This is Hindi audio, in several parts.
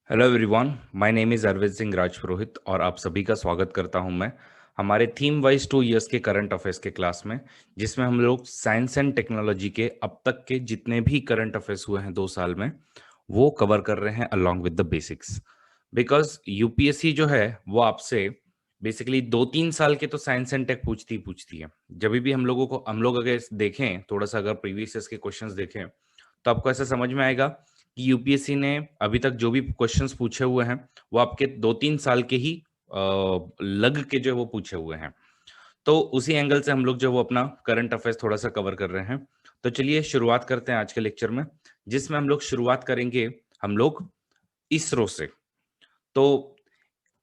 Hello everyone, my name is Arvind Singh Rajpurohit और आप सभी का स्वागत करता हूं मैं हमारे थीम वाइज 2 इयर्स के करंट अफेयर्स के क्लास में, जिसमें हम लोग साइंस एंड टेक्नोलॉजी के अब तक के जितने भी करंट अफेयर्स हुए हैं 2 साल में वो कवर कर रहे हैं along with the basics. Because UPSC जो है वो आपसे बेसिकली 2-3 साल के तो साइंस एंड टेक पूछती ही पूछती है। जब भी हम लोग अगर देखें थोड़ा सा, अगर प्रीवियस ईयर्स के क्वेश्चंस देखें तो आपको ऐसा समझ में आएगा कि यूपीएससी ने अभी तक जो भी क्वेश्चंस पूछे हुए हैं वो आपके 2-3 साल के ही लग के जो है वो पूछे हुए हैं। तो उसी एंगल से हम लोग जो है वो अपना करंट अफेयर्स थोड़ा सा कवर कर रहे हैं। तो चलिए शुरुआत करते हैं आज के लेक्चर में, जिसमें हम लोग शुरुआत करेंगे हम लोग इसरो से। तो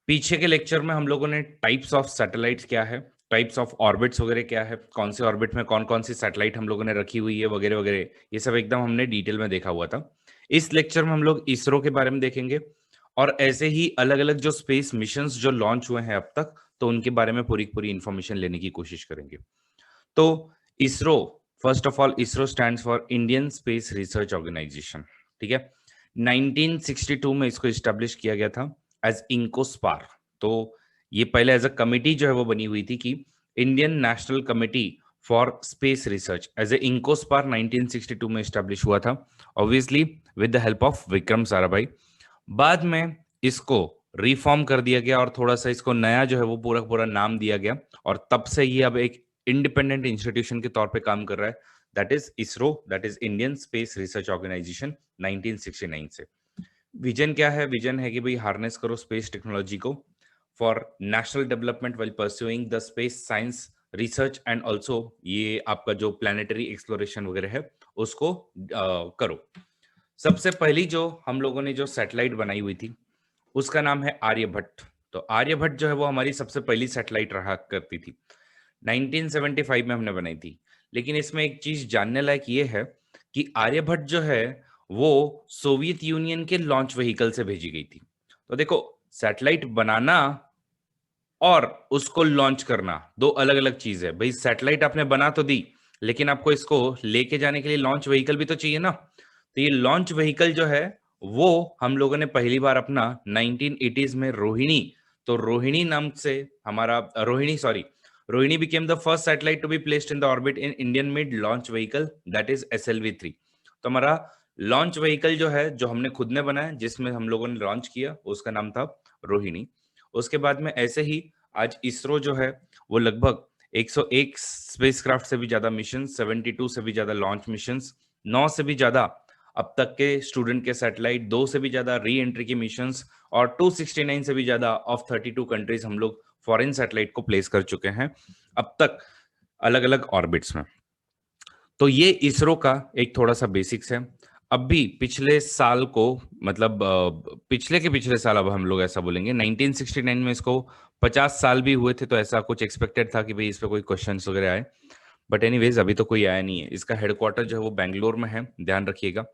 पीछे के लेक्चर में हम लोगों ने टाइप्स ऑफ सैटेलाइट्स क्या है, टाइप्स ऑफ ऑर्बिट्स वगैरह क्या है, कौन से ऑर्बिट में कौन कौन सी सैटेलाइट हम लोगों ने रखी हुई है वगैरह वगैरह, ये सब एकदम हमने डिटेल में देखा हुआ था। इस लेक्चर में हम लोग इसरो के बारे में देखेंगे और ऐसे ही अलग अलग जो स्पेस मिशंस जो लॉन्च हुए हैं अब तक, तो उनके बारे में पूरी पूरी इंफॉर्मेशन लेने की कोशिश करेंगे। तो ISRO, first of all ISRO stands for Indian space research organisation. ठीक है, 1962 में इसको इस्टेब्लिश किया गया था एज इंकोस्पार। तो ये पहले एज अ कमिटी जो है वो बनी हुई थी कि Indian national committee for space research, as a INCOSPAR 1962 में इस्टेब्लिश हुआ था, obviously with the help of Vikram Sarabhai. बाद में इसको रिफॉर्म कर दिया गया और थोड़ा सा इसको नया जो है वो पूरा पूरा नाम दिया गया, और तब से ये अब एक इंडिपेंडेंट इंस्टीट्यूशन के तौर पे काम कर रहा है। That is ISRO, that is Indian space research organisation, 1969 से। विजन क्या है? विजन है कि भाई हार्नेस करो स्पेस टेक्नोलॉजी को for national development while pursuing the space science research and also ये आपका जो प्लानिटरी एक्सप्लोरेशन वगैरह है उसको करो। सबसे पहली जो हम लोगों ने जो सैटेलाइट बनाई हुई थी उसका नाम है आर्यभट्ट। तो आर्यभट्ट जो है वो हमारी सबसे पहली सैटेलाइट रहा करती थी, 1975 में हमने बनाई थी। लेकिन इसमें एक चीज जानने लायक ये है कि आर्यभट्ट जो है वो सोवियत यूनियन के लॉन्च व्हीकल से भेजी गई थी। तो देखो, सैटेलाइट बनाना और उसको लॉन्च करना दो अलग अलग चीज है। भाई सैटेलाइट आपने बना तो दी, लेकिन आपको इसको लेके जाने के लिए लॉन्च व्हीकल भी तो चाहिए ना। तो ये लॉन्च व्हीकल जो है वो हम लोगों ने पहली बार अपना 1980s में रोहिणी, तो रोहिणी नाम से हमारा Rohini became the first satellite to be placed in the orbit in Indian made launch vehicle, that is SLV-3। तो हमारा लॉन्च व्हीकल जो है जो हमने खुद ने बनाया जिसमें हम लोगों ने लॉन्च किया उसका नाम था रोहिणी। उसके बाद में ऐसे ही आज इसरो जो है वो लगभग 101 स्पेसक्राफ्ट से भी ज्यादा मिशन, 72 से भी ज्यादा लॉन्च मिशन, 9 से भी ज्यादा अब तक के स्टूडेंट के सैटेलाइट, 2 से भी ज्यादा री एंट्री के मिशंस और 269 से भी ज्यादा ऑफ 32 कंट्रीज हम लोग फॉरेन सैटेलाइट को प्लेस कर चुके हैं अब तक अलग अलग ऑर्बिट्स में। तो ये इसरो का एक थोड़ा सा बेसिक्स है। अब भी पिछले साल को, मतलब पिछले के पिछले साल, अब हम लोग ऐसा बोलेंगे 1969 में इसको 50 साल भी हुए थे, तो ऐसा कुछ एक्सपेक्टेड था कि भाई इस पे कोई क्वेश्चंस वगैरह आए। बट एनीवेज अभी तो कोई आया नहीं है। इसका हेडक्वार्टर जो है वो बैंगलोर में है, ध्यान रखिएगा।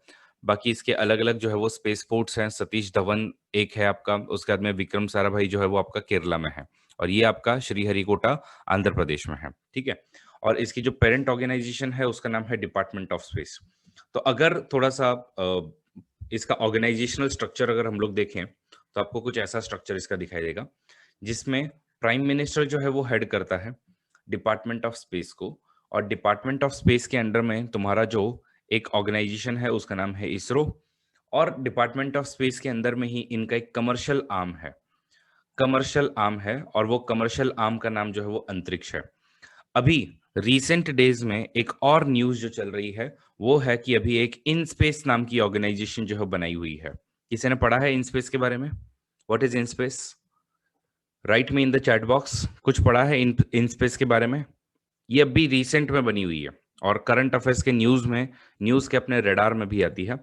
बाकी इसके अलग अलग जो है वो स्पेस पोर्ट्स हैं, सतीश धवन एक है आपका, उसके बाद में विक्रम साराभाई जो है वो आपका केरला में है, और ये आपका श्रीहरिकोटा आंध्र प्रदेश में है। ठीक है, और इसकी जो पेरेंट ऑर्गेनाइजेशन है उसका नाम है डिपार्टमेंट ऑफ स्पेस। तो अगर थोड़ा सा इसका ऑर्गेनाइजेशनल स्ट्रक्चर अगर हम लोग देखें तो आपको कुछ ऐसा स्ट्रक्चर इसका दिखाई देगा, जिसमें प्राइम मिनिस्टर जो है वो हेड करता है डिपार्टमेंट ऑफ स्पेस को, और डिपार्टमेंट ऑफ स्पेस के अंडर में तुम्हारा जो एक ऑर्गेनाइजेशन है उसका नाम है इसरो, और डिपार्टमेंट ऑफ स्पेस के अंदर में ही इनका एक कमर्शियल आर्म है, और वो कमर्शियल आर्म का नाम जो है वो अंतरिक्ष है। अभी रिसेंट डेज में एक और न्यूज जो चल रही है वो है कि अभी एक इन स्पेस नाम की ऑर्गेनाइजेशन जो है बनाई हुई है। किसी ने पढ़ा है इन स्पेस के बारे में? What is in space? Right me in the chat box, कुछ पढ़ा है इन स्पेस के बारे में? ये अभी रिसेंट में बनी हुई है और करंट अफेयर्स के न्यूज में, न्यूज के अपने रडार में भी आती है।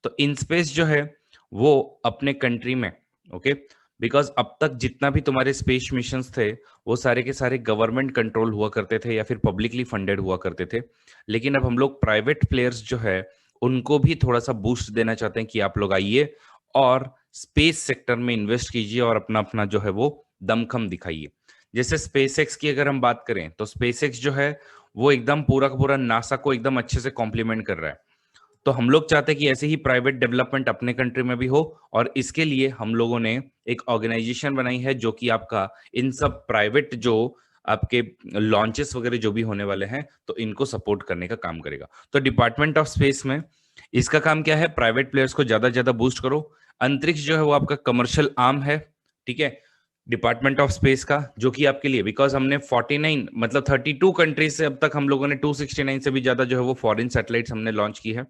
तो इन स्पेस जो है वो अपने कंट्री में, ओके, बिकॉज अब तक जितना भी तुम्हारे स्पेस मिशंस थे वो सारे के सारे गवर्नमेंट कंट्रोल हुआ करते थे या फिर पब्लिकली फंडेड हुआ करते थे। लेकिन अब हम लोग प्राइवेट प्लेयर्स जो है उनको भी थोड़ा सा बूस्ट देना चाहते हैं कि आप लोग आइए और स्पेस सेक्टर में इन्वेस्ट कीजिए और अपना अपना जो है वो दमखम दिखाइए। जैसे स्पेसएक्स की अगर हम बात करें तो स्पेसएक्स जो है वो एकदम पूरा का पूरा नासा को एकदम अच्छे से कॉम्प्लीमेंट कर रहा है। तो हम लोग चाहते हैं कि ऐसे ही प्राइवेट डेवलपमेंट अपने कंट्री में भी हो, और इसके लिए हम लोगों ने एक ऑर्गेनाइजेशन बनाई है जो कि आपका इन सब प्राइवेट जो आपके लॉन्चेस वगैरह जो भी होने वाले हैं तो इनको सपोर्ट करने का काम करेगा। तो डिपार्टमेंट ऑफ स्पेस में इसका काम क्या है, प्राइवेट प्लेयर्स को ज्यादा से ज्यादा बूस्ट करो। अंतरिक्ष जो है वो आपका कमर्शियल आर्म है, ठीक है, डिपार्टमेंट ऑफ स्पेस का, जो कि आपके लिए, बिकॉज हमने 49 मतलब 32 कंट्रीज से अब तक हम लोगों ने 269 से भी ज्यादा जो है वो फॉरेन सैटेलाइट्स हमने लॉन्च की है।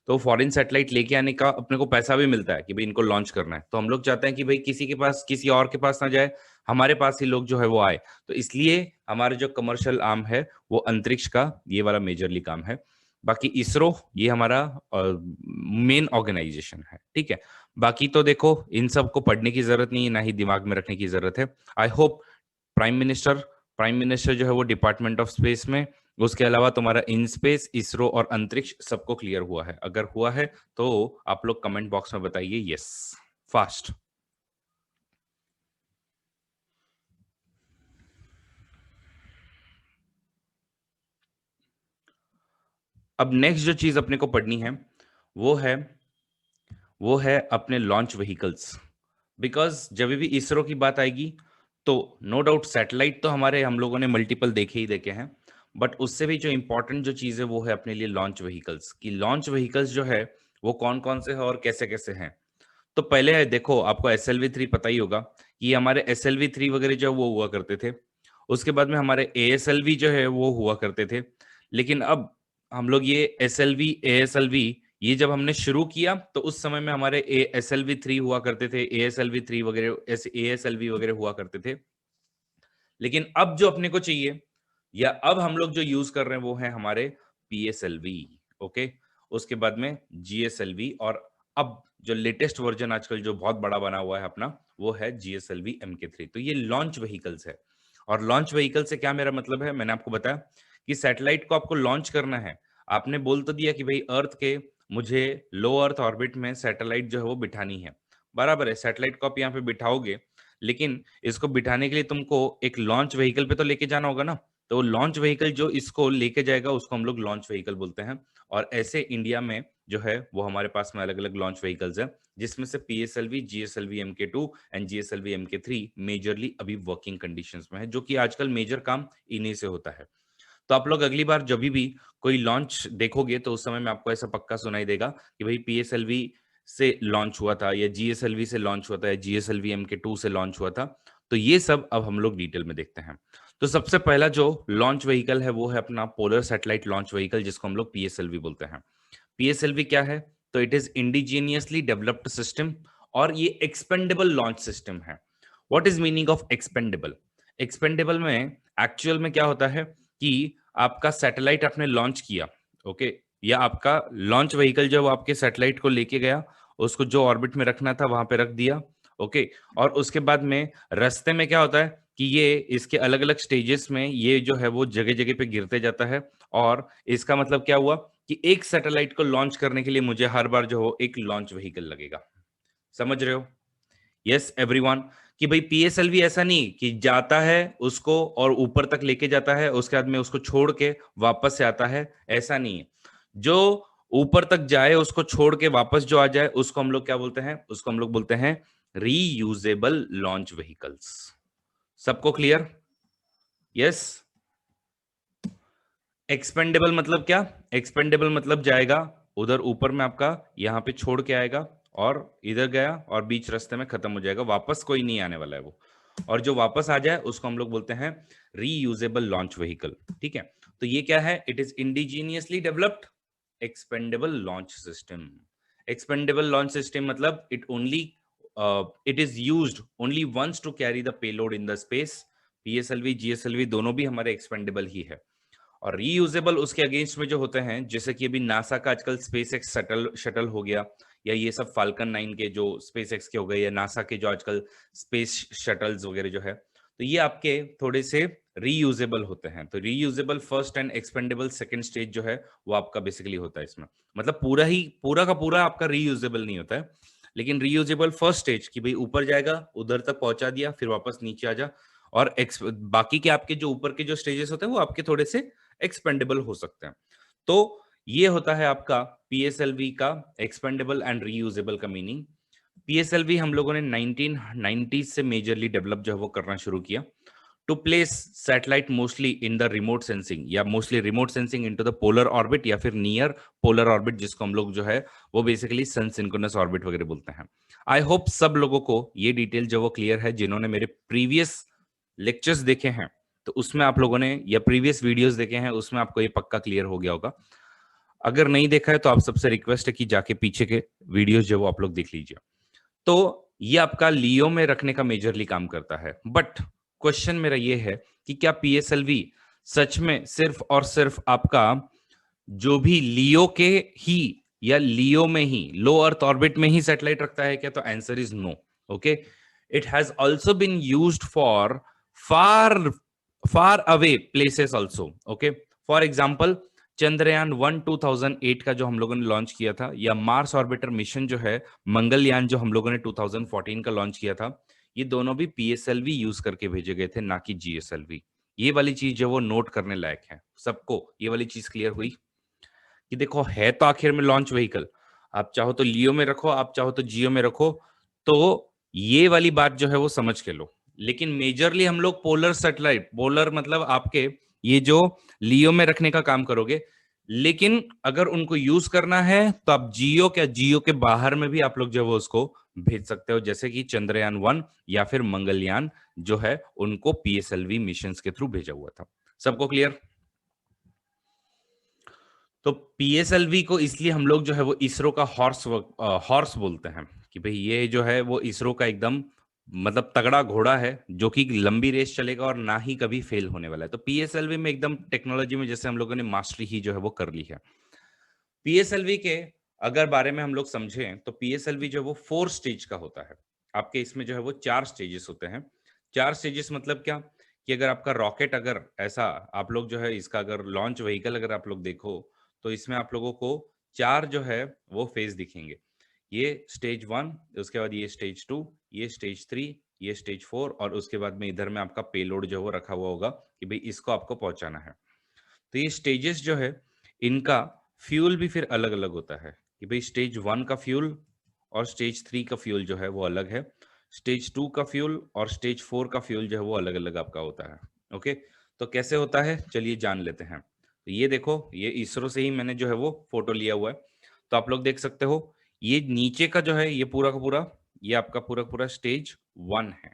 तो फॉरेन सैटेलाइट लेके आने का अपने को पैसा भी मिलता है कि भाई इनको लॉन्च करना है, तो हम लोग चाहते हैं कि भाई किसी के पास, किसी और के पास ना जाए, हमारे पास ही लोग जो है वो आए। तो इसलिए हमारे जो कमर्शियल आर्म है वो अंतरिक्ष का ये वाला मेजरली काम है। बाकी इसरो ये हमारा मेन ऑर्गेनाइजेशन है, ठीक है। बाकी तो देखो इन सब को पढ़ने की जरूरत नहीं है, ना ही दिमाग में रखने की जरूरत है। आई होप प्राइम मिनिस्टर जो है वो डिपार्टमेंट ऑफ स्पेस में, उसके अलावा तुम्हारा इन स्पेस, इसरो और अंतरिक्ष सबको क्लियर हुआ है। अगर हुआ है तो आप लोग कमेंट बॉक्स में बताइए यस फास्ट। अब नेक्स्ट जो चीज अपने को पढ़नी है वो है अपने लॉन्च व्हीकल्स। बिकॉज जब भी इसरो की बात आएगी तो नो डाउट सैटेलाइट तो हमारे हम लोगों ने मल्टीपल देखे ही देखे हैं, बट उससे भी जो इंपॉर्टेंट जो चीज है वो है अपने लिए लॉन्च व्हीकल्स की। लॉन्च व्हीकल्स जो है वो कौन कौन से हैं और कैसे कैसे हैं। तो पहले देखो आपको SLV3 पता ही होगा कि हमारे SLV3 वगैरह जो वो हुआ करते थे। उसके बाद में हमारे ASLV जो है वो हुआ करते थे। लेकिन अब हम लोग ये SLV ASLV ये जब हमने शुरू किया तो उस समय में हमारे SLV3 हुआ करते थे, ASLV3 वगैरह, ASLV वगैरह हुआ करते थे। लेकिन अब जो अपने को चाहिए या अब हम लोग जो यूज कर रहे हैं वो है हमारे PSLV, ओके। उसके बाद में GSLV, और अब जो लेटेस्ट वर्जन आजकल जो बहुत बड़ा बना हुआ है अपना वो है GSLV MK3। तो ये लॉन्च व्हीकल्स है। और लॉन्च व्हीकल से क्या मेरा मतलब है, मैंने आपको बताया कि सैटेलाइट को आपको लॉन्च करना है। आपने बोल तो दिया कि भाई अर्थ के मुझे लो अर्थ ऑर्बिट में सैटेलाइट जो है वो बिठानी है, बराबर है। सैटेलाइट को आप यहाँ पे बिठाओगे, लेकिन इसको बिठाने के लिए तुमको एक लॉन्च व्हीकल पे तो लेके जाना होगा ना। तो लॉन्च व्हीकल जो इसको लेके जाएगा उसको हम लोग लॉन्च व्हीकल बोलते हैं। और ऐसे इंडिया में जो है वो हमारे पास में अलग अलग लॉन्च व्हीकल्स हैं, जिसमें से PSLV, GSLV MK2 and GSLV MK3 majorly अभी वर्किंग कंडीशंस में है, जो कि आजकल मेजर काम इन्हीं से होता है। तो आप लोग अगली बार जब भी कोई लॉन्च देखोगे तो उस समय में आपको ऐसा पक्का सुनाई देगा कि भाई PSLV से लॉन्च हुआ था या GSLV से लॉन्च हुआ था या GSLV MK2 से लॉन्च हुआ था। तो ये सब अब हम लोग डिटेल में देखते हैं। तो सबसे पहला जो लॉन्च व्हीकल है वो है अपना पोलर सैटेलाइट लॉन्च व्हीकल, जिसको हम लोग PSLV बोलते हैं। PSLV क्या है, तो it is indigenously developed system, और ये एक्सपेंडेबल लॉन्च सिस्टम है। What is meaning of expendable? Expendable में एक्चुअल में क्या होता है कि आपका सैटेलाइट आपने लॉन्च किया, ओके, या आपका लॉन्च व्हीकल जो वो आपके सैटेलाइट को लेके गया, उसको जो ऑर्बिट में रखना था वहां पे रख दिया, ओके। और उसके बाद में रास्ते में क्या होता है कि ये इसके अलग अलग स्टेजेस में ये जो है वो जगह जगह पे गिरते जाता है। और इसका मतलब क्या हुआ कि एक सैटेलाइट को लॉन्च करने के लिए मुझे हर बार जो हो एक लॉन्च व्हीकल लगेगा। समझ रहे हो? यस एवरीवन, कि भाई PSLV ऐसा नहीं कि जाता है उसको और ऊपर तक लेके जाता है, उसके बाद में उसको छोड़ के वापस से आता है, ऐसा नहीं है। जो ऊपर तक जाए उसको छोड़ के वापस जो आ जाए उसको हम लोग क्या बोलते हैं, उसको हम लोग बोलते हैं रीयूजेबल लॉन्च व्हीकल्स। सबको क्लियर? यस। एक्सपेंडेबल मतलब क्या? एक्सपेंडेबल मतलब जाएगा उधर ऊपर में आपका, यहाँ पे छोड़ के आएगा और इधर गया और बीच रास्ते में खत्म हो जाएगा, वापस कोई नहीं आने वाला है वो। और जो वापस आ जाए उसको हम लोग बोलते हैं रीयूजेबल लॉन्च व्हीकल, ठीक है। तो ये क्या है? It is indigenously developed expendable launch system. Expendable launch system मतलब it is used only once to carry the payload in the space. PSLV GSLV दोनों भी हमारे एक्सपेंडेबल ही है। और रीयूजेबल उसके अगेंस्ट में जो होते हैं, जैसे कि अभी नासा का आजकल स्पेस एक्स शटल हो गया, या ये सब फाल्कन 9 के जो स्पेस एक्स के हो गए, या नासा के जो आजकल स्पेस शटल्स वगैरह जो है, तो ये आपके थोड़े से रीयूजेबल होते हैं। तो reusable first and expendable second stage जो है वो आपका बेसिकली होता है इसमें। मतलब पूरा का पूरा आपका रीयूजेबल नहीं होता है, लेकिन रीयूजेबल फर्स्ट स्टेज कि भाई ऊपर जाएगा, उधर तक पहुंचा दिया, फिर वापस नीचे आ जा। और बाकी के आपके जो ऊपर के जो स्टेजेस होते हैं वो आपके थोड़े से एक्सपेंडेबल हो सकते हैं। तो ये होता है आपका पीएसएलवी का एक्सपेंडेबल एंड रीयूजेबल का मीनिंग। पीएसएलवी हम लोगों ने 1990 से मेजरली डेवलप जो है वो करना शुरू किया to place satellite mostly in the remote sensing या mostly remote sensing into the polar orbit या फिर नियर पोलर ऑर्बिट, जिसको हम लोग जो है वो बेसिकली सन सिंक्रोनस ऑर्बिट वगैरह बोलते हैं। आई होप सब लोगों को ये डिटेल जो वो क्लियर है, जिन्होंने मेरे प्रीवियस लेक्चर्स देखे हैं तो उसमें आप लोगों ने या प्रीवियस वीडियोस देखे हैं उसमें आपको ये पक्का क्लियर हो गया होगा। अगर नहीं देखा है तो आप सबसे रिक्वेस्ट है कि जाके पीछे के वीडियोस जो वो आप लोग देख लीजिए। तो ये आपका लियो में रखने का मेजरली काम करता है। बट क्वेश्चन मेरा ये है कि क्या पीएसएलवी सच में सिर्फ और सिर्फ आपका जो भी लियो के ही या लियो में ही लो अर्थ ऑर्बिट में ही सैटेलाइट रखता है क्या? तो answer is no. Okay, it has also been used for far far away places also. Okay, for example Chandrayaan 1 2008 का जो हम लोगों ने लॉन्च किया था, या मार्स ऑर्बिटर मिशन जो है मंगलयान जो हम लोगों ने 2014 का लॉन्च किया था, ये दोनों भी पीएसएलवी यूज करके भेजे गए थे, ना कि जीएसएलवी। ये वाली चीज जो वो नोट करने लायक है। सबको ये वाली चीज क्लियर हुई कि देखो है तो आखिर में लॉन्च व्हीकल, आप चाहो तो लियो में रखो, आप चाहो तो जियो में रखो, तो ये वाली बात जो है वो समझ के लो। लेकिन मेजरली हम लोग पोलर सैटेलाइट, पोलर मतलब आपके ये जो लियो में रखने का काम करोगे, लेकिन अगर उनको यूज करना है तो आप जियो, क्या जियो के बाहर में भी आप लोग जो है वो उसको भेज सकते हो, जैसे कि चंद्रयान 1 या फिर मंगलयान जो है उनको पीएसएलवी मिशन के थ्रू भेजा हुआ था। सबको क्लियर? तो पीएसएलवी को इसलिए हम लोग जो है वो इसरो का हॉर्स बोलते हैं कि भाई ये जो है वो इसरो का एकदम मतलब तगड़ा घोड़ा है जो कि लंबी रेस चलेगा और ना ही कभी फेल होने वाला है। तो पीएसएलवी में एकदम टेक्नोलॉजी में जैसे हम लोगों ने मास्टरी ही जो है वो कर ली है। पीएसएलवी के अगर बारे में हम लोग समझें तो पीएसएलवी जो है वो 4 स्टेज का होता है। आपके इसमें जो है वो 4 स्टेजेस होते हैं। 4 स्टेजेस मतलब क्या कि अगर आपका रॉकेट, अगर ऐसा आप लोग जो है इसका अगर लॉन्च व्हीकल अगर आप लोग देखो तो इसमें आप लोगों को 4 जो है वो फेज दिखेंगे। ये स्टेज 1, उसके बाद ये स्टेज 2, ये स्टेज 3, ये स्टेज 4 और उसके बाद में इधर में आपका पेलोड जो है वो रखा हुआ होगा कि भाई इसको आपको पहुंचाना है। तो ये स्टेजेस जो है इनका फ्यूल भी फिर अलग अलग होता है कि भाई स्टेज 1 का फ्यूल और स्टेज 3 का फ्यूल जो है वो अलग है। स्टेज 2 का फ्यूल और स्टेज 4 का फ्यूल जो है वो अलग अलग आपका होता है। ओके, तो कैसे होता है चलिए जान लेते हैं। तो ये देखो, ये इसरो से ही मैंने जो है वो फोटो लिया हुआ है। तो आप लोग देख सकते हो ये नीचे का जो है ये पूरा का पूरा, ये आपका पूरा का पूरा स्टेज 1 है।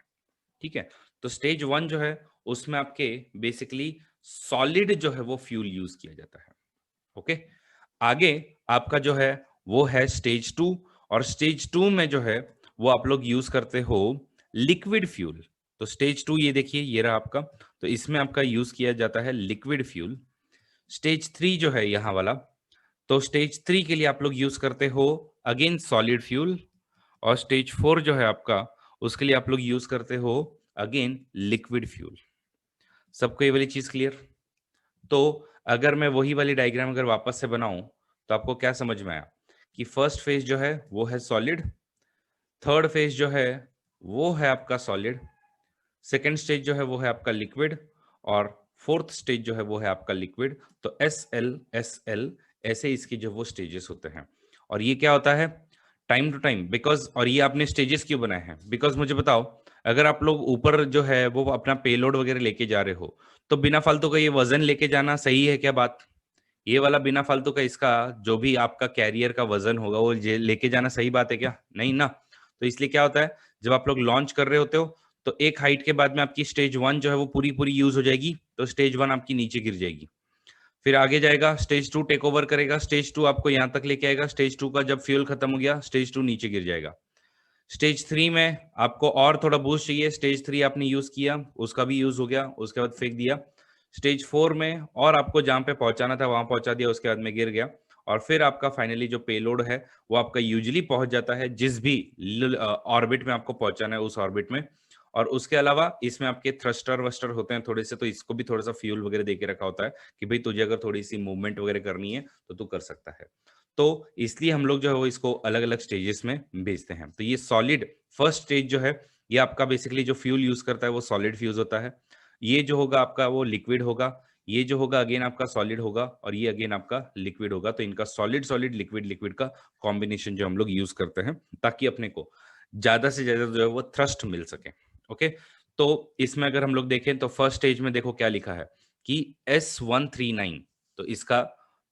ठीक है, तो स्टेज 1 जो है उसमें आपके बेसिकली सॉलिड जो है वो फ्यूल यूज किया जाता है। ओके, आगे आपका जो है वो है स्टेज 2, और स्टेज 2 में जो है वो आप लोग यूज करते हो लिक्विड फ्यूल। तो स्टेज 2 ये देखिए ये रहा आपका, तो इसमें आपका यूज किया जाता है लिक्विड फ्यूल। स्टेज 3 जो है यहाँ वाला, तो स्टेज 3 के लिए आप लोग यूज करते हो अगेन सॉलिड फ्यूल, और स्टेज 4 जो है आपका उसके लिए आप लोग यूज करते हो अगेन लिक्विड फ्यूल। सबको ये वाली चीज क्लियर? तो अगर मैं वही वाली डायग्राम अगर वापस से बनाऊं तो आपको क्या समझ में आया कि फर्स्ट फेज जो है वो है सॉलिड, थर्ड फेज जो है वो है आपका सॉलिड, सेकेंड स्टेज जो है वो है आपका लिक्विड, और फोर्थ स्टेज जो है वो है आपका लिक्विड। तो एस एल ऐसे इसके जो वो स्टेजेस होते हैं। और ये क्या होता है टाइम टू टाइम, बिकॉज, और ये आपने स्टेजेस क्यों बनाए हैं बिकॉज मुझे बताओ, अगर आप लोग ऊपर जो है वो अपना पेलोड वगैरह लेके जा रहे हो तो बिना फालतू का ये वजन लेके जाना सही है क्या बात? ये वाला बिना फालतू का इसका जो भी आपका कैरियर का वजन होगा वो लेके जाना सही बात है क्या? नहीं ना। तो इसलिए क्या होता है जब आप लोग लॉन्च कर रहे होते हो तो एक हाइट के बाद में आपकी स्टेज 1 जो है वो पूरी पूरी यूज हो जाएगी, तो स्टेज 1 आपकी नीचे गिर जाएगी। फिर आगे जाएगा स्टेज 2 टेक ओवर करेगा, स्टेज 2 आपको यहाँ तक लेके आएगा, स्टेज 2 का जब फ्यूल खत्म हो गया स्टेज 2 नीचे गिर जाएगा। स्टेज 3 में आपको और थोड़ा बूस्ट चाहिए, स्टेज 3 आपने यूज किया, उसका भी यूज हो गया, उसके बाद फेंक दिया। स्टेज 4 में और आपको जहां पे पहुंचाना था वहां पहुंचा दिया, उसके बाद में गिर गया। और फिर आपका फाइनली जो पेलोड है वो आपका यूजली पहुंच जाता है जिस भी ऑर्बिट में आपको पहुंचाना है उस ऑर्बिट में। और उसके अलावा इसमें आपके थ्रस्टर वस्टर होते हैं थोड़े से, तो इसको भी थोड़ा सा फ्यूल वगैरह दे के रखा होता है कि भाई तुझे अगर थोड़ी सी मूवमेंट वगैरह करनी है तो तू कर सकता है। तो इसलिए हम लोग जो है वो इसको अलग अलग स्टेजेस में भेजते हैं। तो ये सॉलिड फर्स्ट स्टेज जो है ये आपका बेसिकली जो फ्यूल यूज करता है वो सॉलिड फ्यूज होता है। ये जो होगा आपका वो लिक्विड होगा, ये जो होगा अगेन आपका सॉलिड होगा और ये अगेन आपका लिक्विड होगा। तो इनका सॉलिड सॉलिड लिक्विड लिक्विड का कॉम्बिनेशन जो हम लोग यूज करते हैं ताकि अपने को ज्यादा से ज्यादा जो है वो थ्रस्ट मिल सके। ओके, तो इसमें अगर हम लोग देखें तो फर्स्ट स्टेज में देखो क्या लिखा है कि S139, तो इसका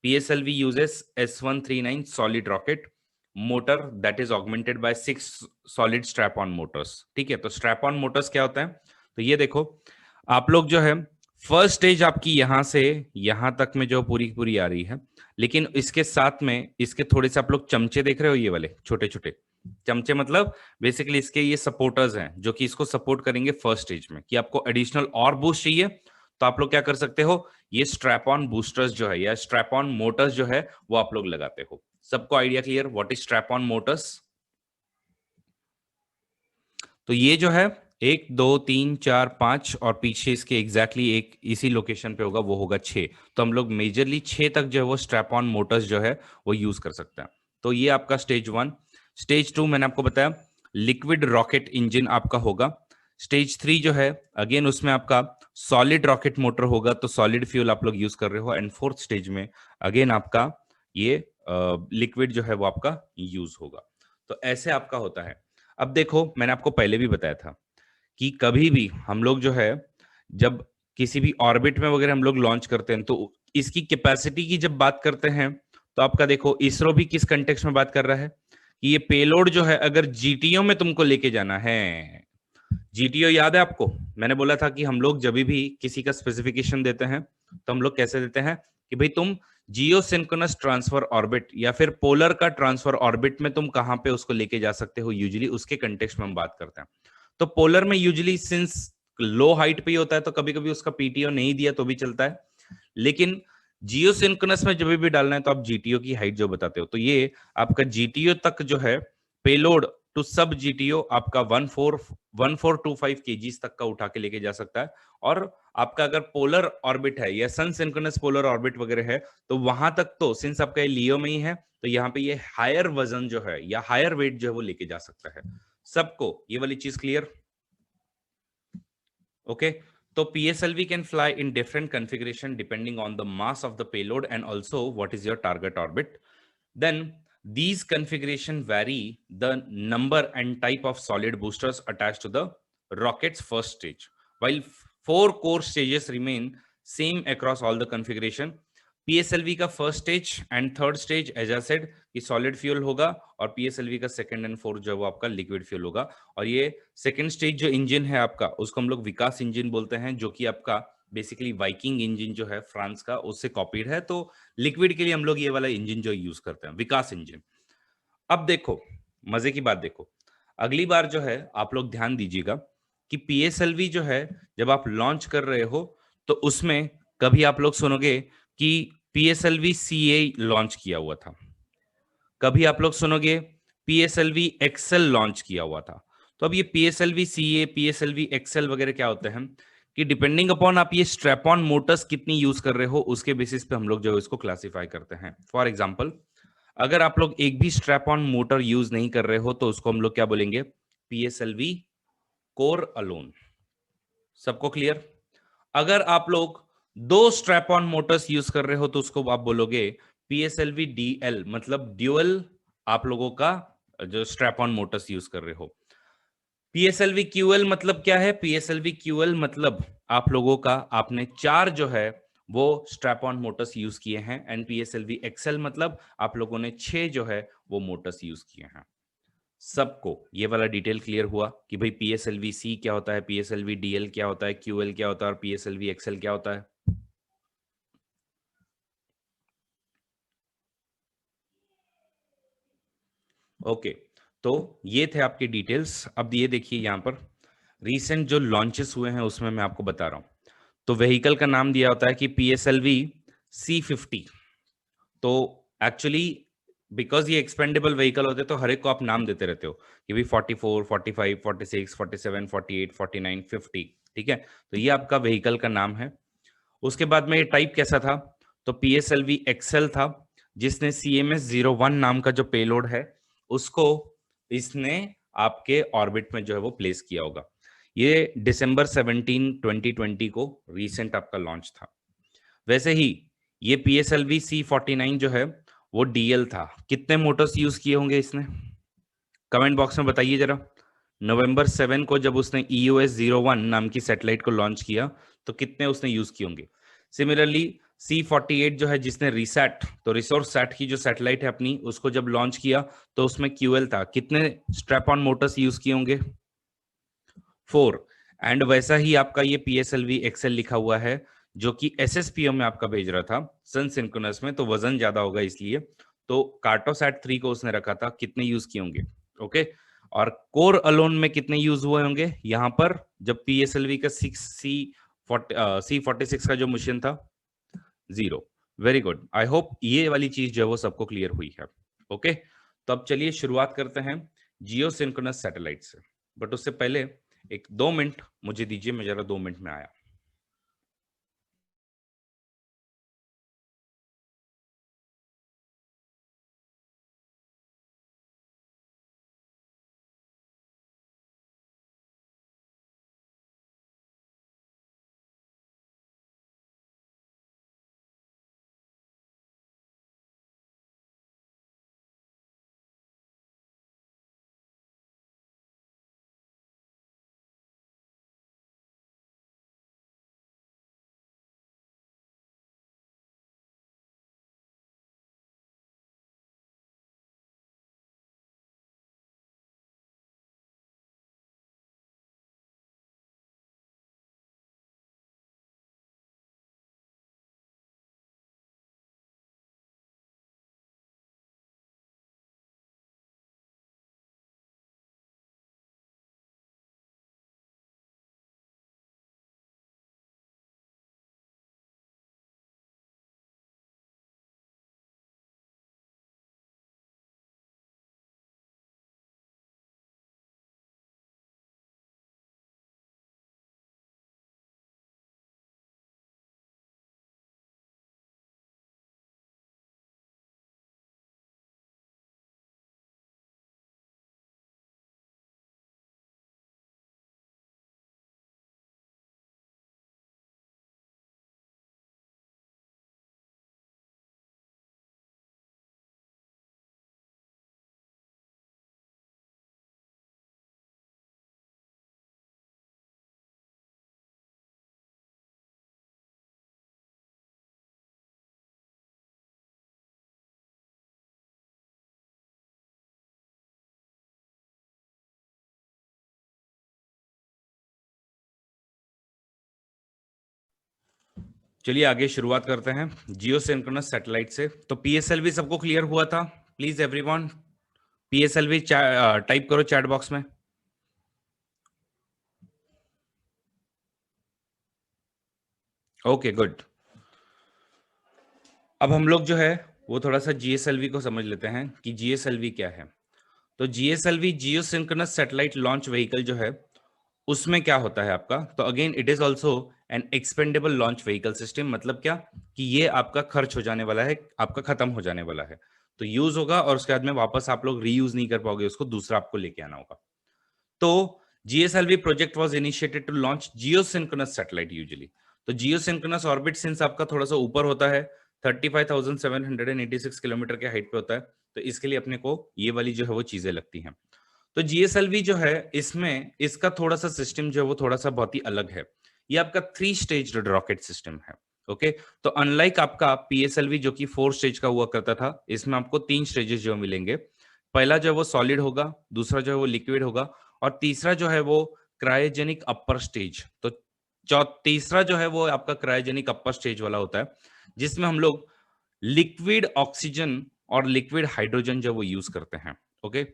PSLV uses S139 solid rocket motor that is augmented by 6 solid strap-on motors। ठीक है, तो strap-on motors क्या होता है? तो ये देखो आप लोग जो है फर्स्ट स्टेज आपकी यहां से यहां तक में जो पूरी पूरी आ रही है, लेकिन इसके साथ में इसके थोड़े से आप लोग चमचे देख रहे हो, ये वाले छोटे छोटे चमचे, मतलब बेसिकली इसके ये सपोर्टर्स हैं जो कि इसको सपोर्ट करेंगे फर्स्ट स्टेज में। कि आपको एडिशनल और बूस्ट चाहिए तो आप लोग क्या कर सकते हो, ये स्ट्रैप ऑन बूस्टर्स जो है या स्ट्रैप ऑन मोटर्स जो है वो आप लोग लगाते हो। सबको idea clear what is strap on Motors? तो ये जो है 1 2 3 4 5 और पीछे इसके एग्जैक्टली एक इसी लोकेशन पे होगा, वो होगा 6। तो हम लोग मेजरली 6 तक जो है वो स्ट्रैप ऑन मोटर्स जो है वो यूज कर सकते हैं। तो ये आपका स्टेज 1। स्टेज 2 मैंने आपको बताया लिक्विड रॉकेट इंजन आपका होगा। स्टेज 3 जो है अगेन उसमें आपका सॉलिड रॉकेट मोटर होगा, तो सॉलिड फ्यूल आप लोग यूज कर रहे हो। एंड फोर्थ स्टेज में अगेन आपका ये लिक्विड जो है वो आपका यूज होगा। तो ऐसे आपका होता है। अब देखो मैंने आपको पहले भी बताया था कि कभी भी हम लोग जो है जब किसी भी ऑर्बिट में वगैरह हम लोग लॉन्च करते हैं तो इसकी कैपेसिटी की जब बात करते हैं तो आपका देखो इसरो भी किस कंटेक्स्ट में बात कर रहा है कि ये पेलोड जो है अगर जीटीओ में तुमको लेके जाना है। जीटीओ याद है आपको? मैंने बोला था कि हम लोग जब भी किसी का स्पेसिफिकेशन देते हैं तो हम लोग कैसे देते हैं कि भाई तुम जियो सिंक्रोनस ट्रांसफर ऑर्बिट या फिर पोलर का ट्रांसफर ऑर्बिट में तुम कहां पे उसको लेके जा सकते हो, यूजुअली उसके कंटेक्स्ट में हम बात करते हैं। तो पोलर में यूजुअली सिंस लो हाइट पे ही होता है तो कभी कभी उसका पीटीओ नहीं दिया तो भी चलता है, लेकिन जियो सिंक्रोनस में जब भी डालना है तो आप जीटीओ की हाइट जो बताते हो, तो ये आपका जीटीओ तक जो है पेलोड टू सब जीटीओ आपका 1425 केजीज तक का उठा के लेके जा सकता है। और आपका अगर पोलर ऑर्बिट है या सन सिंक्रोनस पोलर ऑर्बिट वगैरह है तो वहां तक तो सिंस आपका ये लियो में ही है तो यहाँ पे ये हायर वजन जो है या हायर वेट जो है वो लेके जा सकता है। सबको ये वाली चीज क्लियर? ओके, तो PSLV can fly in different configuration depending on the mass of the payload and also what is your target orbit. Then these configuration vary the number and type of solid boosters attached to the rocket's first stage, while 4 core stages remain same across all the configuration. PSLV का first stage and third stage as I said कि सॉलिड फ्यूल होगा और PSLV का सेकंड एंड फोर्थ जो है वो आपका लिक्विड फ्यूल होगा। और ये सेकंड स्टेज जो इंजन है आपका उसको हम लोग विकास इंजन बोलते हैं, जो कि आपका बेसिकली वाइकिंग इंजन जो है फ्रांस का उससे कॉपीड है। तो लिक्विड के लिए हम लोग ये वाला इंजन जो यूज करते हैं विकास इंजन। अब देखो मजे की बात देखो, अगली बार जो है आप लोग ध्यान दीजिएगा कि PSLV जो है जब आप लॉन्च कर रहे हो तो उसमें कभी आप लोग सुनोगे कि PSLV CA लॉन्च किया हुआ था, कभी आप लोग सुनोगे PSLV XL लॉन्च किया हुआ था। तो अब ये PSLV CA PSLV XL वगैरह क्या होते हैं कि डिपेंडिंग अपॉन आप ये स्ट्रैप ऑन मोटर्स कितनी यूज कर रहे हो उसके बेसिस पे हम लोग जो है इसको क्लासिफाई करते हैं। फॉर एग्जाम्पल अगर आप लोग एक भी स्ट्रैप ऑन मोटर यूज नहीं कर रहे हो तो उसको हम लोग क्या बोलेंगे, PSLV कोर अलोन। सबको क्लियर? अगर आप लोग 2 स्ट्रैप ऑन मोटर्स यूज कर रहे हो तो उसको आप बोलोगे PSLV DL, मतलब ड्यूअल आप लोगों का जो स्ट्रैप ऑन मोटर्स यूज कर रहे हो। PSLV QL मतलब क्या है? PSLV QL मतलब आप लोगों का आपने 4 जो है वो स्ट्रैप ऑन मोटर्स यूज किए हैं। एंड PSLV XL मतलब आप लोगों ने 6 जो है वो मोटर्स यूज किए हैं। सबको ये वाला डिटेल क्लियर हुआ कि भाई PSLV C क्या होता है, PSLV DL क्या होता है, QL क्या होता है और PSLV XL क्या होता है? ओके, तो ये थे आपके डिटेल्स। अब ये देखिए यहाँ पर रीसेंट जो लॉन्चेस हुए हैं उसमें मैं आपको बता रहा हूँ। तो व्हीकल का नाम दिया होता है कि PSLV C50। तो एक्चुअली बिकॉज ये एक्सपेंडेबल व्हीकल होते हैं तो हर एक को आप नाम देते रहते हो कि भाई 44 45 46 47 48 49 50। ठीक है, तो ये आपका व्हीकल का नाम है। उसके बाद में ये टाइप कैसा था? तो PSLV XL था जिसने CMS-01 नाम का जो पेलोड है उसको इसने आपके ऑर्बिट में जो है वो प्लेस किया होगा। ये December 17 2020 को रीसेंट आपका लॉन्च था। वैसे ही ये PSLV C49 जो है वो DL था। कितने मोटर्स यूज किए होंगे इसने? कमेंट बॉक्स में बताइए जरा। नवंबर 7 को जब उसने EOS-01 नाम की सैटेलाइट को लॉन्च किया तो कितने उसने यूज किए होंगे? सिमिलरली C48 जो है जिसने रिसैट तो रिसोर्स सैट की जो सैटेलाइट है अपनी उसको जब लॉन्च किया तो उसमें QL था। कितने स्ट्रैप ऑन मोटर्स यूज किए होंगे? 4। एंड वैसा ही आपका ये PSLV XL लिखा हुआ है जो कि SSPO में आपका भेज रहा था सन सिंक्रोनस में, तो वजन ज्यादा होगा इसलिए। तो कार्टोसैट 3 को उसने रखा था, कितने यूज किए होंगे? ओके। और कोर अलोन में कितने यूज हुए होंगे यहाँ पर जब PSLV का 6C46 का जो मिशन था? 0। Very good. आई होप ये वाली चीज जो है वो सबको क्लियर हुई है। ओके, तो अब चलिए शुरुआत करते हैं जियो सिंक्रोनस सैटेलाइट से। बट उससे पहले एक 2 मिनट मुझे दीजिए, मैं जरा 2 मिनट में आया। चलिए आगे शुरुआत करते हैं जियो सिंक्रोनस सैटेलाइट से। तो PSLV सबको क्लियर हुआ था? प्लीज एवरीवन PSLV टाइप करो चैट बॉक्स में। Okay good. अब हम लोग जो है वो थोड़ा सा GSLV को समझ लेते हैं कि GSLV क्या है। तो GSLV geosynchronous satellite launch vehicle जो है उसमें क्या होता है आपका? तो again it is also an expendable launch vehicle system. मतलब क्या कि ये आपका खर्च हो जाने वाला है, आपका खत्म हो जाने वाला है, तो यूज होगा और उसके बाद में वापस आप लोग रीयूज नहीं कर पाओगे उसको, दूसरा आपको लेके आना होगा। तो GSLV project was initiated to launch geosynchronous satellite usually. तो जियोसिंक्रोनस ऑर्बिट सिंस आपका थोड़ा सा ऊपर होता है, 35,786 किलोमीटर के हाइट पे होता है, तो इसके लिए अपने को ये वाली जो है वो चीजें लगती हैं। तो GSLV जो है इसमें इसका थोड़ा सा सिस्टम जो है वो थोड़ा सा बहुत ही अलग है। ये आपका 3 स्टेज रॉकेट सिस्टम है। ओके, तो अनलाइक आपका PSLV जो कि 4 स्टेज का हुआ करता था, इसमें आपको 3 स्टेजेस जो मिलेंगे। पहला जो है वो सॉलिड होगा, दूसरा जो है वो लिक्विड होगा, और तीसरा जो है वो क्रायोजेनिक अपर स्टेज। तो तीसरा जो है वो आपका क्रायोजेनिक अपर स्टेज वाला होता है, जिसमें हम लोग लिक्विड ऑक्सीजन और लिक्विड हाइड्रोजन जो वो यूज करते हैं। ओके,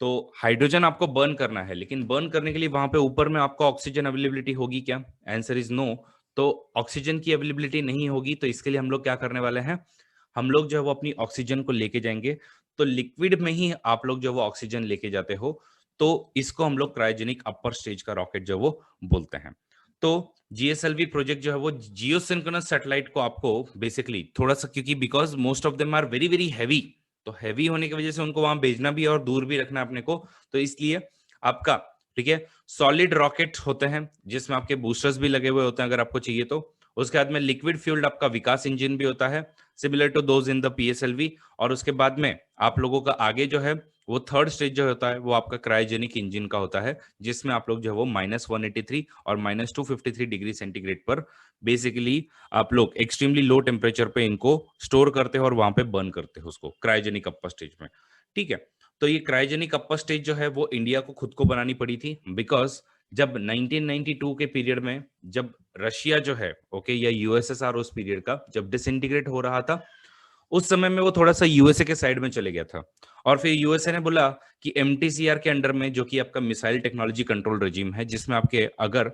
तो हाइड्रोजन आपको बर्न करना है, लेकिन बर्न करने के लिए वहां पे ऊपर में आपको ऑक्सीजन अवेलेबिलिटी होगी क्या? Answer is no. तो ऑक्सीजन की अवेलेबिलिटी नहीं होगी, तो इसके लिए हम लोग क्या करने वाले हैं? हम लोग जो है वो अपनी ऑक्सीजन को लेके जाएंगे। तो लिक्विड में ही आप लोग जो वो ऑक्सीजन लेके जाते हो, तो इसको हम लोग क्रायोजेनिक अपर स्टेज का रॉकेट जो वो बोलते हैं। तो GSLV प्रोजेक्ट जो है वो जियो सिंक्रोनस सैटेलाइट को आपको बेसिकली थोड़ा सा, क्योंकि because most of them are very very heavy, तो हैवी होने की वजह से उनको वहां भेजना भी है और दूर भी रखना अपने को, तो इसलिए आपका ठीक है सॉलिड रॉकेट होते हैं जिसमें आपके बूस्टर्स भी लगे हुए होते हैं अगर आपको चाहिए तो, उसके बाद में लिक्विड फ्यूल्ड आपका विकास इंजन भी होता है, similar to those in the PSLV. और उसके बाद में आप लोगों का आगे जो है वो थर्ड स्टेज जो होता है वो आपका क्रायोजेनिक इंजन का होता है, जिसमें आप लोग जो है वो -183 और -253 डिग्री सेंटीग्रेड पर बेसिकली आप लोग एक्सट्रीमली लो टेम्परेचर पे इनको स्टोर करते हो और वहां पे बर्न करते हो उसको क्रायोजेनिक अपर स्टेज में। ठीक है, तो ये क्रायोजेनिक अपर स्टेज जो है वो इंडिया को खुद को बनानी पड़ी थी, बिकॉज जब 1992 के पीरियड में जब रशिया जो है ओके या यूएसएसआर उस पीरियड का जब डिसइंटीग्रेट हो रहा था, उस समय में वो थोड़ा सा यूएसए के साइड में चले गया था। और फिर यूएसए ने बोला कि एमटीसीआर के अंडर में, जो कि आपका मिसाइल टेक्नोलॉजी कंट्रोल रेजिम है, जिसमें आपके अगर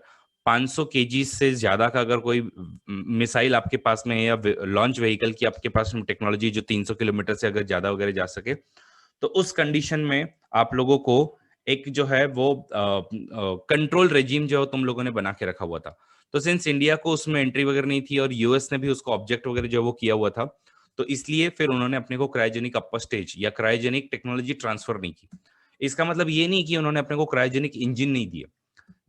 500 केजी से ज्यादा का अगर कोई मिसाइल आपके पास में है या लॉन्च व्हीकल की आपके पास में टेक्नोलॉजी जो 300 किलोमीटर से अगर ज्यादा वगैरह जा सके, तो उस कंडीशन में आप लोगों को एक जो है वो कंट्रोल रेजिम जो तुम लोगों ने बना के रखा हुआ था। तो सिंस इंडिया को उसमें एंट्री वगैरह नहीं थी और यूएस ने भी उसको ऑब्जेक्ट वगैरह जो वो किया हुआ था, तो इसलिए फिर उन्होंने अपने को क्रायोजेनिक अपर स्टेज या क्रायोजेनिक टेक्नोलॉजी ट्रांसफर नहीं की। इसका मतलब ये नहीं कि उन्होंने अपने को क्रायोजेनिक इंजन नहीं दिए।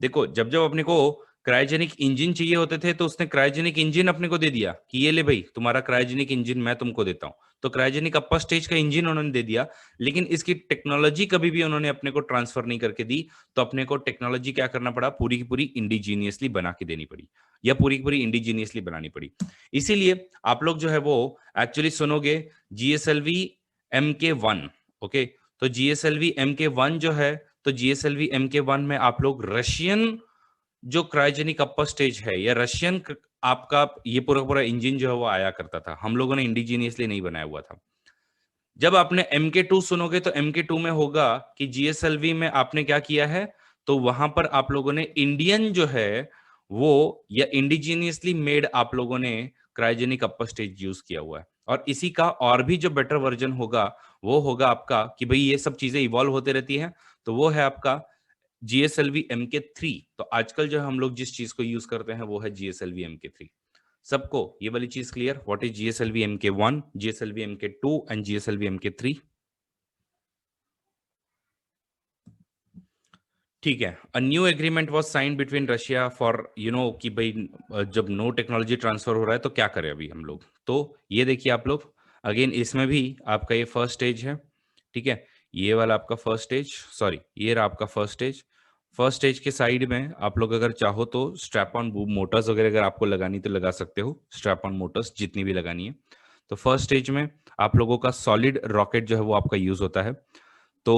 देखो, जब जब अपने को क्रायोजेनिक इंजन चाहिए होते थे तो उसने क्रायोजेनिक इंजन अपने को दे दिया कि ये ले भाई तुम्हारा क्रायोजेनिक इंजन मैं तुमको देता हूं। तो क्रायोजेनिक अपर स्टेज का इंजन उन्होंने दे दिया, लेकिन इसकी टेक्नोलॉजी कभी भी उन्होंने अपने को ट्रांसफर नहीं करके दी। तो अपने को टेक्नोलॉजी क्या करना पड़ा, पूरी की पूरी इंडिजीनियसली बना के देनी पड़ी, या पूरी की पूरी इंडिजीनियसली बनानी पड़ी। इसीलिए आप लोग जो है वो एक्चुअली सुनोगे जीएसएलवी MK1। ओके, तो जीएसएलवी MK1 जो है, तो जीएसएलवी MK1 में आप लोग रशियन जो क्रायोजेनिक अपर स्टेज है या रशियन आपका ये पूरा पूरा इंजन जो है वो आया करता था, हम लोगों ने इंडिजीनियसली नहीं बनाया हुआ था। जब आपने MK2 सुनोगे तो MK2 में होगा कि जीएसएलवी में आपने क्या किया है, तो वहां पर आप लोगों ने इंडियन जो है वो या इंडिजीनियसली मेड आप लोगों ने क्रायोजेनिक अपर स्टेज यूज किया हुआ है। और इसी का और भी जो बेटर वर्जन होगा वो होगा आपका कि भाई ये सब चीजें इवॉल्व होते रहती हैं, तो वो है आपका जीएसएलवी MK3। तो आजकल जो हम लोग जिस चीज को यूज करते हैं वो है जीएसएलवी MK3। सबको ये वाली चीज clear, what is GSLV MK1, GSLV MK2 and GSLV MK3? ठीक है, a new agreement was signed between Russia for कि भाई जब नो टेक्नोलॉजी ट्रांसफर हो रहा है तो क्या करें अभी हम लोग। तो ये देखिए आप लोग, अगेन इसमें भी आपका ये फर्स्ट स्टेज है। ठीक है, ये वाला आपका फर्स्ट स्टेज, सॉरी ये रहा आपका फर्स्ट स्टेज। फर्स्ट स्टेज के साइड में आप लोग अगर चाहो तो स्ट्रैप ऑन मोटर्स वगैरह अगर आपको लगानी तो लगा सकते हो, स्ट्रैप ऑन मोटर्स जितनी भी लगानी है। तो फर्स्ट स्टेज में आप लोगों का सॉलिड रॉकेट जो है वो आपका यूज होता है। तो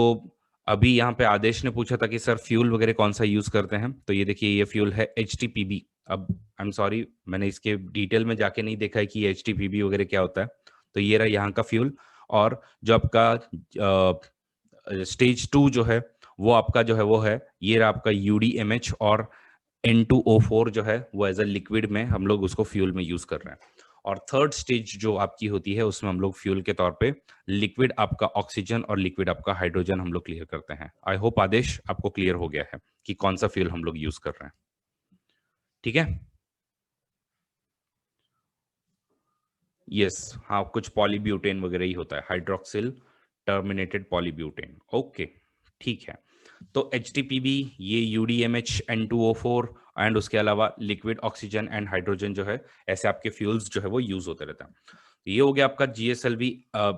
अभी यहाँ पे आदेश ने पूछा था कि सर फ्यूल वगैरह कौन सा यूज करते हैं, तो ये देखिए ये फ्यूल है HTPB। अब आई एम सॉरी, मैंने इसके डिटेल में जाके नहीं देखा है कि HTPB वगैरह क्या होता है। तो ये रहा यहाँ का फ्यूल। और जो आपका स्टेज 2 जो है वो आपका जो है वो है, ये रहा आपका UDMH और N2O4 जो है वो एज अ लिक्विड में हम लोग उसको फ्यूल में यूज कर रहे हैं। और थर्ड स्टेज जो आपकी होती है उसमें हम लोग फ्यूल के तौर पे लिक्विड आपका ऑक्सीजन और लिक्विड आपका हाइड्रोजन हम लोग क्लियर करते हैं। आई होप आदेश आपको क्लियर हो गया है कि कौन सा फ्यूल हम लोग यूज कर रहे हैं। ठीक है, यस, हाँ कुछ पॉलीब्यूटेन वगैरह ही होता है, हाइड्रोक्सिल टर्मिनेटेड पॉलीब्यूटेन। ओके, ठीक है। तो HTPB, ये UDMH N2O4 एंड उसके अलावा लिक्विड ऑक्सीजन एंड हाइड्रोजन जो है, ऐसे आपके फ्यूल्स जो है वो यूज होते रहते हैं। ये हो गया आपका GSLV,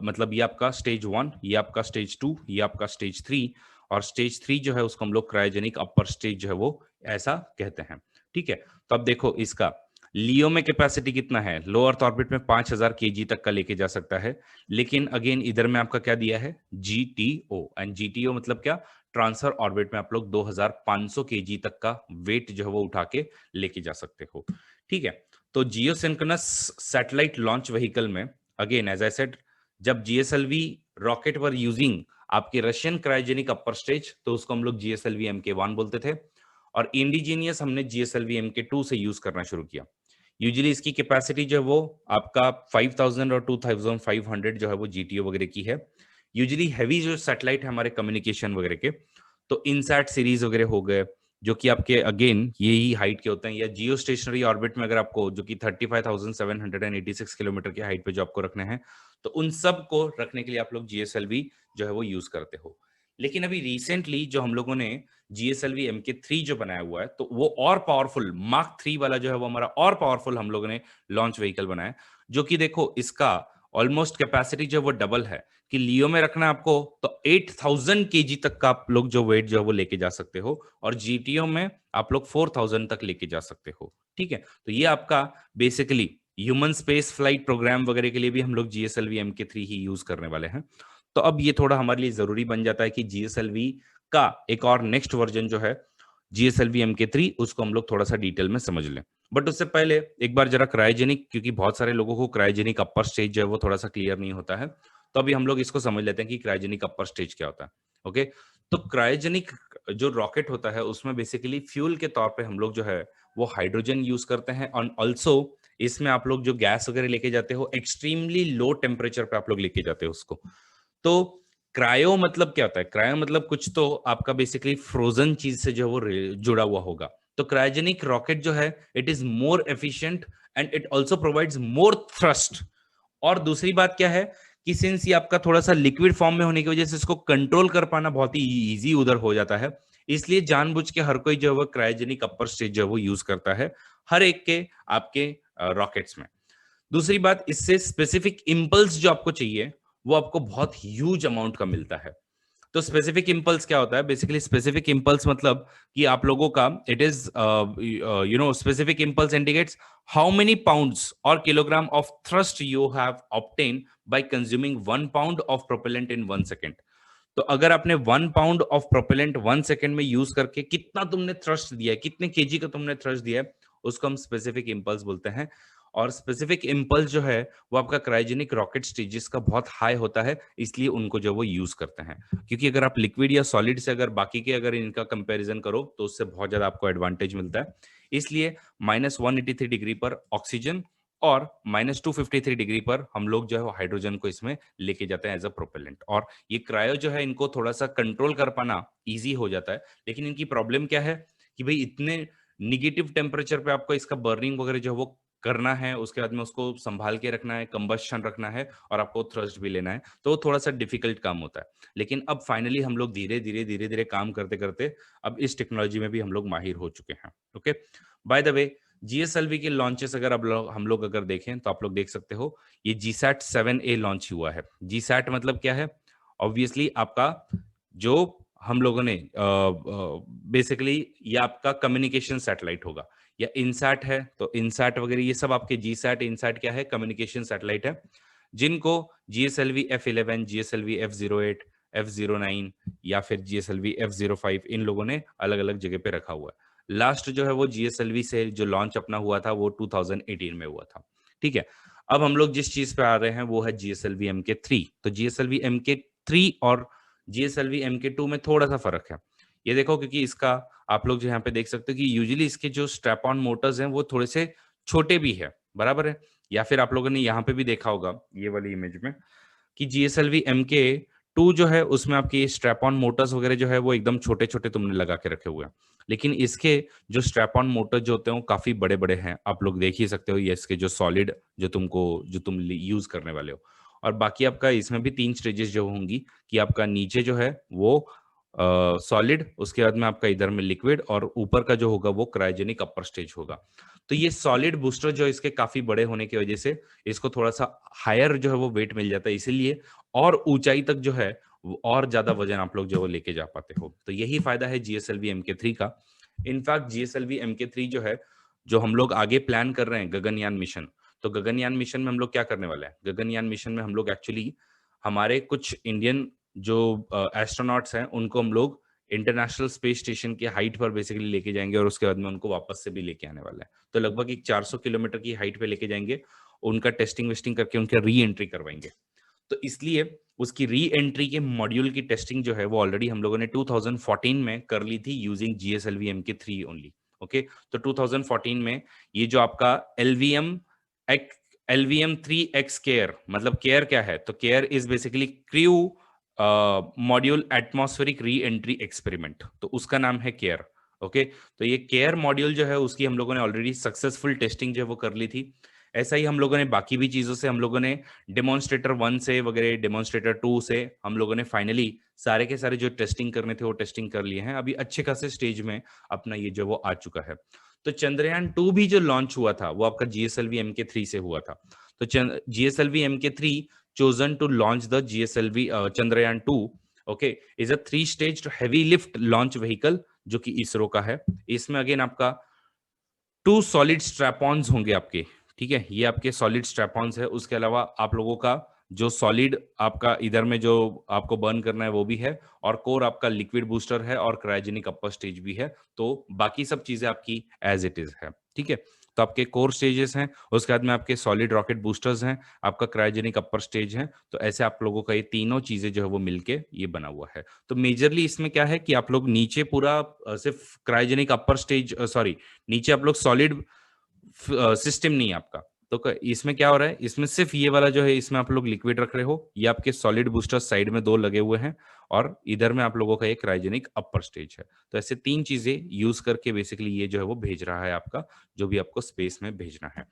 मतलब ये आपका स्टेज 1, ये आपका स्टेज 2, ये आपका स्टेज 3। और स्टेज 3 जो है उसको हम लोग क्रायोजेनिक अपर स्टेज जो है वो ऐसा कहते हैं। ठीक है, तो अब देखो इसका लियो में कैपेसिटी कितना है, लो अर्थ ऑर्बिट में 5000 केजी तक का लेके जा सकता है। लेकिन अगेन इधर में आपका क्या दिया है, GTO, एंड GTO मतलब क्या, ट्रांसफर ऑर्बिट में आप लोग 2500 केजी तक का वेट जो है वो उठा के लेके जा सकते हो। ठीक है, तो जियोसिंक्रोनस सैटेलाइट लॉन्च व्हीकल में अगेन एज आई सेड, जब GSLV रॉकेट वर यूजिंग आपके रशियन क्रायोजेनिक अपर स्टेज, तो उसको हम लोग GSLV MK1 बोलते थे। और इंडिजीनियस हमने GSLV MK2 से यूज करना शुरू किया। यूजुअली इसकी कैपेसिटी जो है वो आपका 5000 और 2500 जो है वो GTO वगैरह की है। यूजुअली हैवी जो सैटेलाइट है हमारे कम्युनिकेशन वगैरह के, तो इनसैट सीरीज वगैरह हो गए, जो कि आपके अगेन यही हाइट के होते हैं, या जियो स्टेशनरी ऑर्बिट में अगर आपको जो कि 35,786 किलोमीटर की हाइट पे जो आपको रखने हैं, तो उन सब को रखने के लिए आप लोग GSLV जो है वो यूज करते हो। लेकिन अभी रिसेंटली जो हम लोगों ने GSLV MK3 जो बनाया हुआ है, तो वो और पावरफुल मार्क 3 वाला जो है वो हमारा और पावरफुल हम लोगों ने लॉन्च व्हीकल बनाया है, जो कि देखो इसका ऑलमोस्ट कैपेसिटी जो है वो डबल है। कि लियो में रखना है आपको तो 8000 केजी तक का आप लोग जो वेट जो है वो लेके जा सकते हो, और जीटीओ में आप लोग 4000 तक लेके जा सकते हो। ठीक है, तो ये आपका basically human space flight programme वगैरह के लिए भी हम लोग GSLV MK3 ही यूज करने वाले हैं। तो अब ये थोड़ा हमारे लिए जरूरी बन जाता है कि GSLV का एक और नेक्स्ट वर्जन जो है GSLV MK3, उसको हम लोग थोड़ा सा डिटेल में समझ लें। बट उससे पहले एक बार जरा क्रायोजेनिक, क्योंकि बहुत सारे लोगों को क्रायोजेनिक अपर स्टेज जो है वो थोड़ा सा क्लियर नहीं होता है, तो अभी हम लोग इसको समझ लेते हैं कि क्रायोजेनिक अपर स्टेज क्या होता है। ओके, तो क्रायोजेनिक जो रॉकेट होता है उसमें बेसिकली फ्यूल के तौर पे हम लोग जो है वो हाइड्रोजन यूज करते हैं, और ऑल्सो इसमें आप लोग जो गैस वगैरह लेके जाते हो एक्सट्रीमली लो टेम्परेचर पे आप लोग लेके जाते हो उसको। तो क्रायो मतलब क्या होता है? क्रायो मतलब कुछ तो आपका बेसिकली फ्रोजन चीज से जो है वो जुड़ा हुआ होगा। तो क्रायोजेनिक रॉकेट जो है it is more efficient and it also provides more thrust. और दूसरी बात क्या है कि सिंस ये आपका थोड़ा सा लिक्विड फॉर्म में होने की वजह से इसको कंट्रोल कर पाना बहुत ही इजी उधर हो जाता है। इसलिए जानबूझ के हर कोई जो है वो क्रायोजेनिक अपर स्टेज जो है वो यूज करता है हर एक के आपके रॉकेट्स में। दूसरी बात, इससे स्पेसिफिक इंपल्स जो आपको चाहिए वो आपको बहुत ह्यूज अमाउंट का मिलता है। तो स्पेसिफिक इंपल्स क्या होता है? बेसिकली स्पेसिफिक इंपल्स मतलब कि आप लोगों का it is specific impulse indicates how many pounds और kilogram of thrust you have obtain by consuming 1 pound of propellant in 1 second. तो अगर आपने 1 पाउंड ऑफ प्रोपेलेंट 1 सेकेंड में यूज करके कितना तुमने थ्रस्ट दिया है, कितने केजी का तुमने थ्रस्ट दिया है, उसको हम स्पेसिफिक इंपल्स बोलते हैं। और स्पेसिफिक इंपल्स जो है वो आपका क्रायोजेनिक रॉकेट स्टेजेस का बहुत हाई होता है, इसलिए उनको जो वो यूज करते हैं। क्योंकि अगर आप लिक्विड या सॉलिड से अगर बाकी के अगर इनका कंपैरिजन करो तो उससे बहुत ज्यादा आपको एडवांटेज मिलता है। इसलिए -183 डिग्री पर ऑक्सीजन और -253 डिग्री पर हम लोग जो है हाइड्रोजन को इसमें लेके जाते हैं एज अ प्रोपेलेंट। और ये क्रायो जो है इनको थोड़ा सा कंट्रोल कर पाना इजी हो जाता है। लेकिन इनकी प्रॉब्लम क्या है कि भाई इतने निगेटिव टेम्परेचर पे आपको इसका बर्निंग वगैरह जो है वो करना है, उसके बाद में उसको संभाल के रखना है, कंबस्शन रखना है, और आपको थ्रस्ट भी लेना है, तो वो थोड़ा सा डिफिकल्ट काम होता है। लेकिन अब फाइनली हम लोग धीरे धीरे धीरे धीरे काम करते करते अब इस टेक्नोलॉजी में भी हम लोग माहिर हो चुके हैं। Okay, by the way, GSLV के लॉन्चेस अगर अब हम लोग अगर देखें तो आप लोग देख सकते हो ये GSAT 7A लॉन्च हुआ है। GSAT मतलब क्या है? ऑब्वियसली आपका जो हम लोगों ने बेसिकली ये आपका कम्युनिकेशन सैटेलाइट होगा, या इनसैट है तो इनसैट वगैरह ये सब आपके GSAT इनसैट क्या है? कम्युनिकेशन सैटेलाइट है, जिनको GSLV F11, GSLV F08, F09 या फिर GSLV F05 इन लोगों ने अलग अलग जगह पे रखा हुआ है। लास्ट जो है वो GSLV से जो लॉन्च अपना हुआ था वो 2018 में हुआ था। ठीक है, अब हम लोग जिस चीज पे आ रहे हैं वो है GSLV MK3। तो GSLV MK3 और GSLV MK2 में थोड़ा सा फर्क है। ये देखो, क्योंकि इसका आप लोग जो यहाँ पे देख सकते हो कि यूजुअली इसके जो स्ट्रैप ऑन मोटर्स हैं वो थोड़े से छोटे भी है, बराबर है। या फिर आप लोगों ने यहाँ पे भी देखा होगा ये वाली इमेज में कि GSLV MK2 जो है उसमें आपकी स्ट्रैप ऑन मोटर्स वगैरह जो है वो एकदम छोटे छोटे तुमने लगा के रखे हुए हैं। लेकिन इसके जो स्ट्रैप ऑन मोटर जो होते हैं वो काफी बड़े बड़े हैं, आप लोग देख ही सकते हो। ये इसके जो सॉलिड जो तुम यूज करने वाले हो। और बाकी आपका इसमें भी 3 स्टेजेस जो होंगी कि आपका नीचे जो है वो सॉलिड, उसके बाद में आपका इधर में लिक्विड, और ऊपर का जो होगा वो क्रायोजेनिक अपर स्टेज होगा। तो ये सॉलिड बूस्टर जो इसके काफी बड़े होने की वजह से इसको थोड़ा सा हायर जो है वो वेट मिल जाता है, इसीलिए और ऊंचाई तक जो है और ज्यादा वजन आप लोग जो वो लेके जा पाते हो। तो यही फायदा है GSLV MK3 का। इनफैक्ट GSLV MK3 जो है, जो हम लोग आगे प्लान कर रहे हैं गगनयान मिशन, तो गगनयान मिशन में हम लोग क्या करने वाले हैं? गगनयान मिशन में हम लोग एक्चुअली हमारे कुछ इंडियन जो एस्ट्रोनॉट्स हैं उनको हम लोग इंटरनेशनल स्पेस स्टेशन के हाइट पर बेसिकली लेके जाएंगे, और उसके बाद में उनको वापस से भी लेके आने वाला है। तो लगभग एक 400 किलोमीटर की हाइट पे लेके जाएंगे, उनका टेस्टिंग वेस्टिंग करके उनका री एंट्री करवाएंगे। तो इसलिए उसकी री एंट्री के मॉड्यूल की टेस्टिंग जो है वो ऑलरेडी हम लोगों ने 2014 में कर ली थी using GSLV MK3 only. Okay, तो 2014 में ये जो आपका LVM 3X केयर, मतलब केयर क्या है? तो care is basically crew module atmospheric re entry experiment, तो उसका नाम है केयर। ओके, तो ये केयर मॉड्यूल जो है उसकी हम लोगों ने ऑलरेडी सक्सेसफुल टेस्टिंग जो है वो कर ली थी। ऐसा ही हम लोगों ने बाकी भी चीजों से हम लोगों ने डेमोन्स्ट्रेटर 1 से वगैरह डेमोन्स्ट्रेटर 2 से हम लोगों ने फाइनली सारे के सारे जो टेस्टिंग करने थे वो टेस्टिंग कर लिए हैं। अभी अच्छे खासे स्टेज में अपना ये जो वो आ चुका है। तो चंद्रयान 2 भी जो लॉन्च हुआ था वो आपका जीएसएलवी MK3 से हुआ था। तो GSLV MK3 chosen to launch the GSLV Chandrayaan 2, okay, is a 3-staged heavy lift launch vehicle जो कि इसरो का है। इसमें अगेन आपका 2 सॉलिड स्ट्रैप-ऑन्स होंगे आपके, ठीक है? ये आपके सॉलिड स्ट्रैप-ऑन्स है। उसके अलावा आप लोगों का जो सॉलिड आपका इधर में जो आपको बर्न करना है वो भी है, और कोर आपका लिक्विड बूस्टर है और क्रायोजेनिक अपर स्टेज भी है। तो बाकी सब चीजें आपकी एज इट इज है, ठीक है? तो आपके कोर स्टेजेस हैं, उसके बाद में आपके सॉलिड रॉकेट बूस्टर्स हैं, आपका क्रायोजेनिक अपर स्टेज है। तो ऐसे आप लोगों का ये तीनों चीजें जो है वो मिलके ये बना हुआ है। तो मेजरली इसमें क्या है कि आप लोग नीचे पूरा सिर्फ क्रायोजेनिक अपर स्टेज, सॉरी, नीचे आप लोग सॉलिड सिस्टम नहीं है आपका। तो इसमें क्या हो रहा है, इसमें सिर्फ ये वाला जो है इसमें आप लोग लिक्विड रख रहे हो, ये आपके सॉलिड बूस्टर साइड में 2 लगे हुए हैं, और इधर में आप लोगों का एक क्रायोजेनिक अपर स्टेज है। तो ऐसे 3 चीजें यूज करके बेसिकली ये जो है वो भेज रहा है आपका, जो भी आपको स्पेस में भेजना है,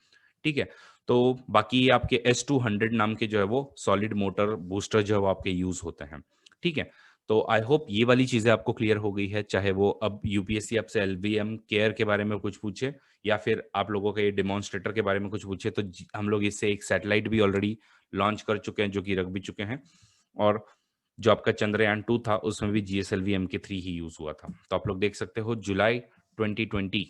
ठीक है? तो बाकी आपके S200 नाम के जो है वो सॉलिड मोटर बूस्टर जो है वो आपके यूज होते हैं, ठीक है? तो आई होप ये वाली चीजें आपको क्लियर हो गई है। चाहे वो अब यूपीएससी आपसे एलवीएम केयर के बारे में कुछ पूछे, या फिर आप लोगों के डेमोन्स्ट्रेटर के बारे में कुछ पूछे, तो हम लोग इससे एक सैटेलाइट भी ऑलरेडी लॉन्च कर चुके हैं, जो कि रख भी चुके हैं। और जो आपका चंद्रयान 2 था उसमें भी जीएसएलवी MK3 ही यूज हुआ था। तो आप लोग देख सकते हो जुलाई 2020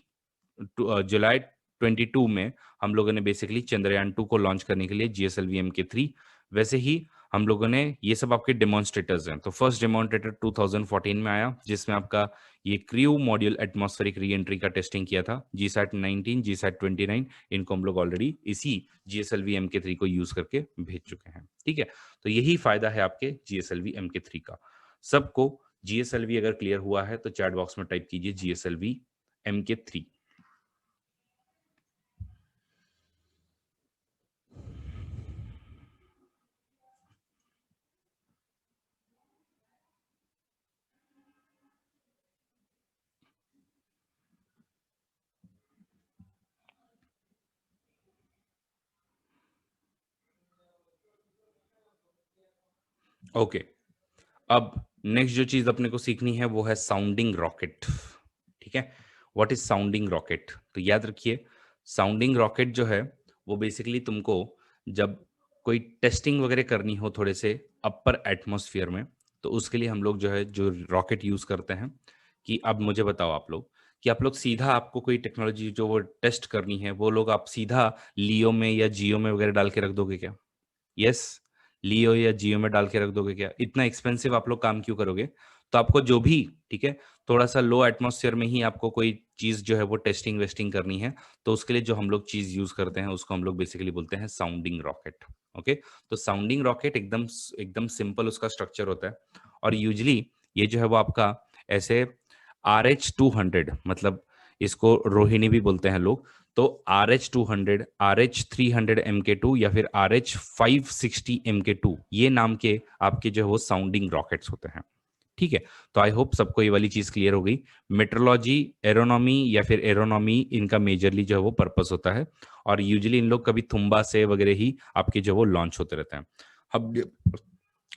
जुलाई 22 में हम लोगों ने बेसिकली चंद्रयान 2 को लॉन्च करने के लिए जीएसएलवी MK3, वैसे ही हम लोगों ने ये सब आपके डेमोन्स्ट्रेटर्स हैं। तो फर्स्ट डेमोन्स्ट्रेटर 2014 में आया, जिसमें आपका ये crew module atmospheric re entry का टेस्टिंग किया था। GSAT-19, GSAT-29 इनको हम लोग ऑलरेडी इसी जीएसएलवी MK3 को यूज करके भेज चुके हैं, ठीक है? तो यही फायदा है आपके जीएसएलवी MK3 का। सबको जीएसएलवी अगर क्लियर हुआ है तो चैट बॉक्स में टाइप कीजिए जीएसएलवी MK3। ओके, अब नेक्स्ट जो चीज अपने को सीखनी है वो है साउंडिंग रॉकेट, ठीक है? What is sounding rocket? तो याद रखिए, साउंडिंग रॉकेट जो है वो बेसिकली तुमको जब कोई टेस्टिंग वगैरह करनी हो थोड़े से अपर एटमॉस्फेयर में, तो उसके लिए हम लोग जो है जो रॉकेट यूज करते हैं। कि अब मुझे बताओ आप लोग, कि आप लोग सीधा आपको कोई टेक्नोलॉजी जो वो टेस्ट करनी है वो लोग आप सीधा लियो में या जियो में वगैरह डाल के रख दोगे क्या? यस, लियो या जियो में डाल के रख दोगे क्या? इतना एक्सपेंसिव आप लोग काम क्यों करोगे? तो आपको जो भी, ठीक है, थोड़ा सा लो एटमॉस्फेयर में ही आपको कोई चीज जो है वो टेस्टिंग वेस्टिंग करनी है, तो उसके लिए जो हम लोग चीज यूज करते हैं उसको हम लोग बेसिकली बोलते हैं साउंडिंग रॉकेट। ओके, तो साउंडिंग रॉकेट एकदम एकदम सिंपल उसका स्ट्रक्चर होता है, और यूजली ये जो है वो आपका ऐसे RH200, मतलब इसको रोहिणी भी बोलते हैं लोग। तो RH200, RH300 MK2 या फिर RH560 MK2, ये नाम के आपके जो है वो साउंडिंग रॉकेट्स होते हैं, ठीक है? तो आई होप सबको ये वाली चीज क्लियर हो गई। मेट्रोलॉजी, एरोनॉमी या फिर एरोनॉमी इनका मेजरली जो है वो पर्पस होता है, और यूजुअली इन लोग कभी थुम्बा से वगैरह ही आपके जो वो लॉन्च होते रहते हैं। अब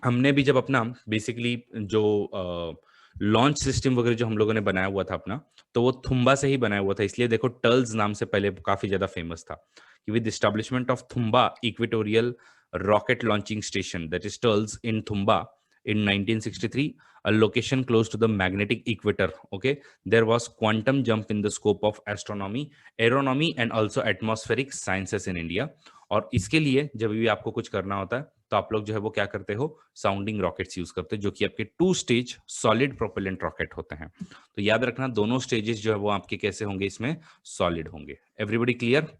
हमने भी जब अपना बेसिकली जो लॉन्च सिस्टम वगैरह जो हम लोगों ने बनाया हुआ था अपना, तो वो थुम्बा से ही बनाया हुआ था। इसलिए देखो टर्ल्स नाम से पहले काफी ज्यादा फेमस था, कि with establishment of Thumba equatorial rocket launching station, that is TERLS in Thumba in 1963, a location close to the magnetic equator, okay, there was quantum jump in the scope of astronomy, aeronomy and also atmospheric sciences in India। और इसके लिए जब भी आपको कुछ करना होता है तो आप लोग जो है वो क्या करते हो, साउंडिंग रॉकेट्स यूज करते हो, जो कि आपके 2 स्टेज सॉलिड प्रोपेलेंट रॉकेट होते हैं। तो याद रखना दोनों स्टेजेस जो है वो आपके कैसे होंगे, इसमें सॉलिड होंगे। Everybody clear?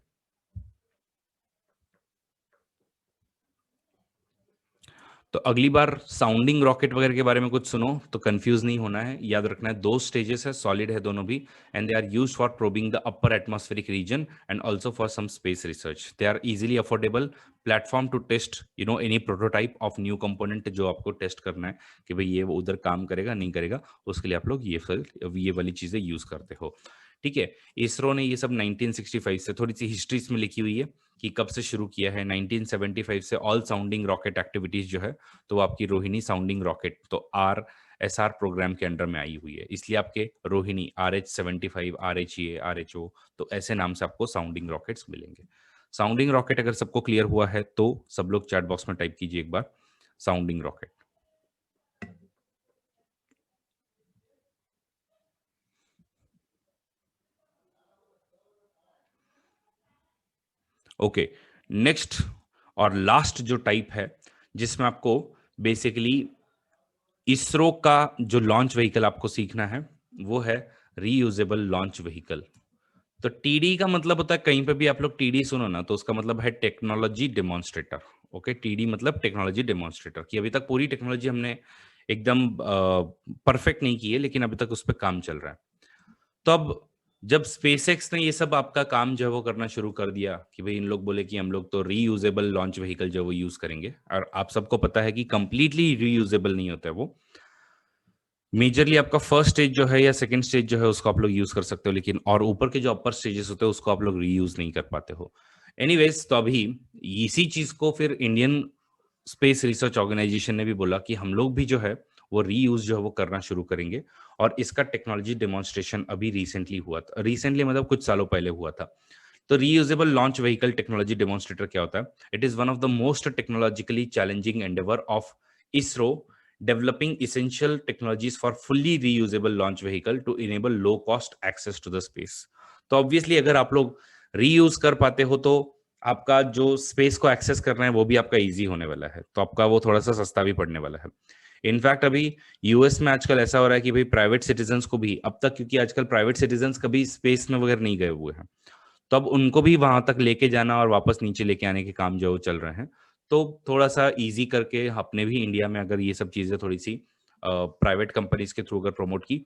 तो अगली बार साउंडिंग रॉकेट वगैरह के बारे में कुछ सुनो तो कंफ्यूज नहीं होना है, याद रखना है 2 स्टेजेस है, सॉलिड है दोनों भी, and they are used for probing the upper atmospheric region and also for some space research. They are easily affordable platform to test any prototype of new component जो आपको टेस्ट करना है कि भाई ये वो उधर काम करेगा नहीं करेगा, उसके लिए आप लोग ये वाली चीजें यूज करते हो, ठीक है? इसरो ने ये सब 1965 से, थोड़ी सी हिस्ट्री इसमें लिखी हुई है, कि कब से शुरू किया है। 1975 से ऑल साउंडिंग रॉकेट एक्टिविटीज जो है, तो वो आपकी रोहिणी साउंडिंग रॉकेट, तो RSR प्रोग्राम के अंडर में आई हुई है, इसलिए आपके रोहिणी RH-75, RHE, RHO, तो ऐसे नाम से आपको साउंडिंग रॉकेट्स मिलेंगे। साउंडिंग रॉकेट अगर सबको क्लियर हुआ है तो सब लोग चैट बॉक्स में टाइप कीजिए एक बार साउंडिंग रॉकेट। ओके, नेक्स्ट और लास्ट जो टाइप है जिसमें आपको बेसिकली इसरो का जो लॉन्च व्हीकल आपको सीखना है वो है रीयूजेबल लॉन्च व्हीकल। तो टीडी का मतलब होता है, कहीं पे भी आप लोग टीडी सुनो ना तो उसका मतलब है टेक्नोलॉजी डेमोन्स्ट्रेटर। ओके, टीडी मतलब टेक्नोलॉजी डेमोन्स्ट्रेटर, कि अभी तक पूरी टेक्नोलॉजी हमने एकदम परफेक्ट नहीं की है, लेकिन अभी तक उस पर काम चल रहा है। तो अब जब स्पेसएक्स ने ये सब आपका काम जो है वो करना शुरू कर दिया कि भाई इन लोग बोले कि हम लोग तो रीयूजेबल लॉन्च व्हीकल जो है वो यूज करेंगे, और आप सबको पता है कि कंप्लीटली रीयूजेबल नहीं होता है वो। मेजरली आपका फर्स्ट स्टेज जो है या सेकंड स्टेज जो है उसको आप लोग यूज कर सकते हो, लेकिन और ऊपर के जो अपर स्टेजेस होते हैं उसको आप लोग रीयूज नहीं कर पाते हो। एनीवेज, तो अभी इसी चीज को फिर इंडियन स्पेस रिसर्च ऑर्गेनाइजेशन ने भी बोला कि हम लोग भी जो है वो रीयूज जो है वो करना शुरू करेंगे, और इसका टेक्नोलॉजी डेमोन्स्ट्रेशन अभी रिसेंटली हुआ था। रिसेंटली मतलब कुछ सालों पहले हुआ था। तो reusable launch vehicle technology demonstrator क्या होता है? It is one of the most technologically challenging Endeavour of ISRO, developing essential technologies for fully reusable launch vehicle to enable low cost access to the space। तो ऑब्वियसली अगर आप लोग रीयूज कर पाते हो तो आपका जो स्पेस को एक्सेस करना है वो भी आपका इजी होने वाला है, तो आपका वो थोड़ा सा सस्ता भी पड़ने वाला है। इनफैक्ट अभी यूएस में आजकल ऐसा हो रहा है कि भाई प्राइवेट सिटीजन्स को भी अब तक, क्योंकि आजकल प्राइवेट सिटीजन्स कभी स्पेस में वगैरह नहीं गए हुए हैं, तो अब उनको भी वहां तक लेके जाना और वापस नीचे लेके आने के काम जो चल रहे हैं। तो थोड़ा सा इजी करके अपने भी इंडिया में अगर ये सब चीजें थोड़ी सी प्राइवेट कंपनीज के थ्रू अगर प्रमोट की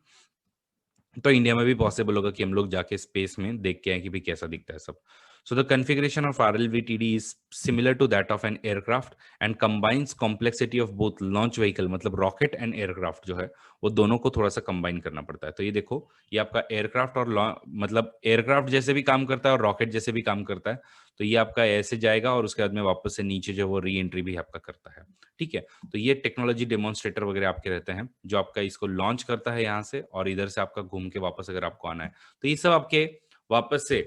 तो इंडिया में भी पॉसिबल होगा कि हम लोग जाके स्पेस में देख के आए कि भाई कैसा दिखता है सब। So the configuration of RLVTD is similar to that of an aircraft and combines complexity of both launch vehicle, मतलब रॉकेट एंड एयरक्राफ्ट जो है वो दोनों को थोड़ा सा कंबाइन करना पड़ता है। तो ये देखो, ये आपका एयरक्राफ्ट और मतलब एयरक्राफ्ट जैसे भी काम करता है और रॉकेट जैसे भी काम करता है। तो ये आपका ऐसे जाएगा और उसके बाद में वापस से नीचे जो वो री एंट्री भी आपका करता है। ठीक है, तो ये टेक्नोलॉजी डेमोन्स्ट्रेटर वगैरह आपके रहते हैं जो आपका इसको लॉन्च करता है यहाँ से, और इधर से आपका घूम के वापस अगर आपको आना है तो ये सब आपके वापस से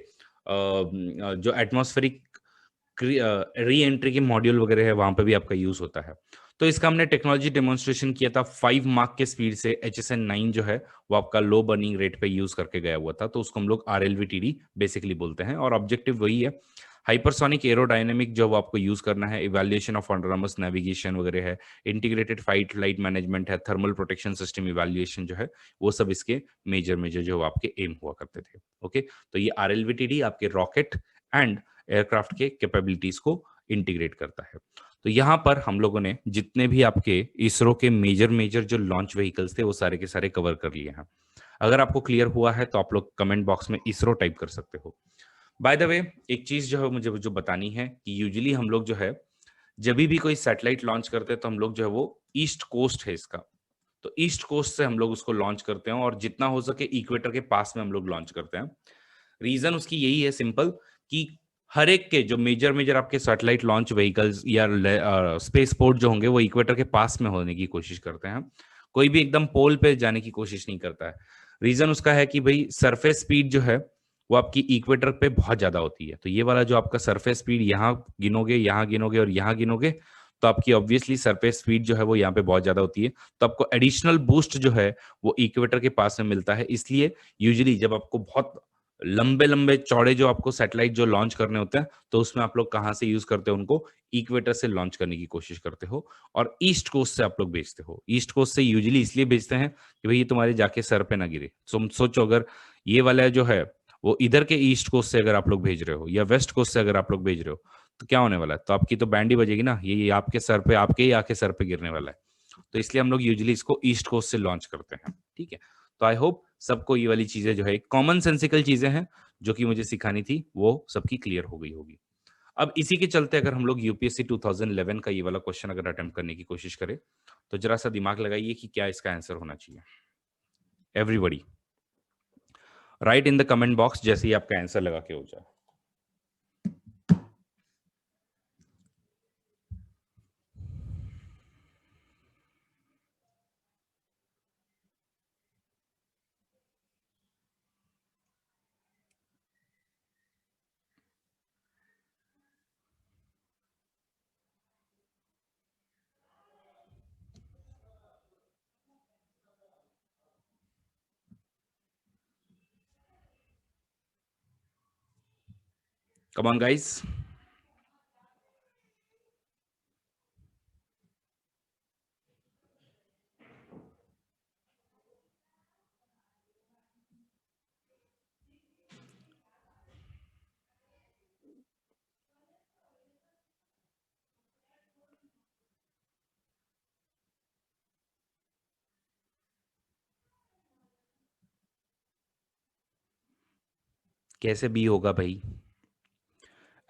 जो एटमॉस्फेरिक री एंट्री के मॉड्यूल वगैरह है वहां पे भी आपका यूज होता है। तो इसका हमने टेक्नोलॉजी डेमोन्स्ट्रेशन किया था 5 मार्क के स्पीड से। HSN-9 जो है वो आपका लो बर्निंग रेट पे यूज करके गया हुआ था, तो उसको हम लोग RLVTD बेसिकली बोलते हैं, और ऑब्जेक्टिव वही है। हाइपरसोनिक एरोडायनेमिक जो वो आपको यूज करना है, इवैल्यूएशन ऑफ ऑटोनोमस नेविगेशन वगैरह है, इंटीग्रेटेड फाइट लाइट मैनेजमेंट है, थर्मल प्रोटेक्शन सिस्टम इवैल्यूएशन जो है वो सब इसके मेजर मेजर जो आपके एम हुआ करते थे। ओके, तो ये RLVTD आपके रॉकेट एंड एयरक्राफ्ट के कैपेबिलिटीज को इंटीग्रेट करता है। तो यहाँ पर हम लोगों ने जितने भी आपके इसरो के मेजर मेजर जो लॉन्च व्हीकल्स थे वो सारे के सारे कवर कर लिए हैं। अगर आपको क्लियर हुआ है तो आप लोग कमेंट बॉक्स में इसरो टाइप कर सकते हो। बाय द वे, एक चीज जो है मुझे जो बतानी है कि यूजुअली हम लोग जो है जब भी कोई सैटेलाइट लॉन्च करते हैं तो हम लोग जो है वो ईस्ट कोस्ट है इसका, तो ईस्ट कोस्ट से हम लोग उसको लॉन्च करते हैं और जितना हो सके इक्वेटर के पास में हम लोग लॉन्च करते हैं। रीजन उसकी यही है सिंपल, कि हर एक के जो मेजर मेजर आपके सैटेलाइट लॉन्च व्हीकल्स या स्पेस पोर्ट जो होंगे वो इक्वेटर के पास में होने की कोशिश करते हैं। कोई भी एकदम पोल पे जाने की कोशिश नहीं करता है। रीजन उसका है कि भाई सरफेस स्पीड जो है वो आपकी इक्वेटर पे बहुत ज्यादा होती है। तो ये वाला जो आपका सरफेस स्पीड यहाँ गिनोगे और यहाँ गिनोगे, तो आपकी ऑब्वियसली सरफेस स्पीड जो है वो यहाँ पे बहुत ज्यादा होती है। तो आपको एडिशनल बूस्ट जो है वो इक्वेटर के पास में मिलता है। इसलिए यूजुअली जब आपको बहुत लंबे लंबे चौड़े जो आपको सैटेलाइट जो लॉन्च करने होते हैं तो उसमें आप लोग कहाँ से यूज करते हो, उनको इक्वेटर से लॉन्च करने की कोशिश करते हो, और ईस्ट कोस्ट से आप लोग भेजते हो। ईस्ट कोस्ट से यूजुअली इसलिए भेजते हैं कि भाई ये तुम्हारे जाके सर पे ना गिरे। तुम सोचो, अगर ये वाला जो है वो इधर के ईस्ट कोस्ट से अगर आप लोग भेज रहे हो या वेस्ट कोस्ट से अगर आप लोग भेज रहे हो तो क्या होने वाला है, तो आपकी तो बैंड ही बजेगी ना, ये आपके सर पे, आपके ही आके सर पे गिरने वाला है। तो इसलिए हम लोग यूजुअली इसको ईस्ट कोस्ट से लॉन्च करते हैं। ठीक है, तो आई होप सबको ये वाली चीजें जो है कॉमन सेंसिकल चीजें हैं जो कि मुझे सिखानी थी वो सबकी क्लियर हो गई होगी। अब इसी के चलते अगर हम लोग यूपीएससी 2011 का ये वाला क्वेश्चन अगर अटेम्प्ट करने की कोशिश करें तो जरा सा दिमाग लगाइए कि क्या इसका आंसर होना चाहिए। Everybody right in the comment box जैसे ही आपका आंसर लगा के हो जाए। Come on guys. कैसे बी होगा भाई?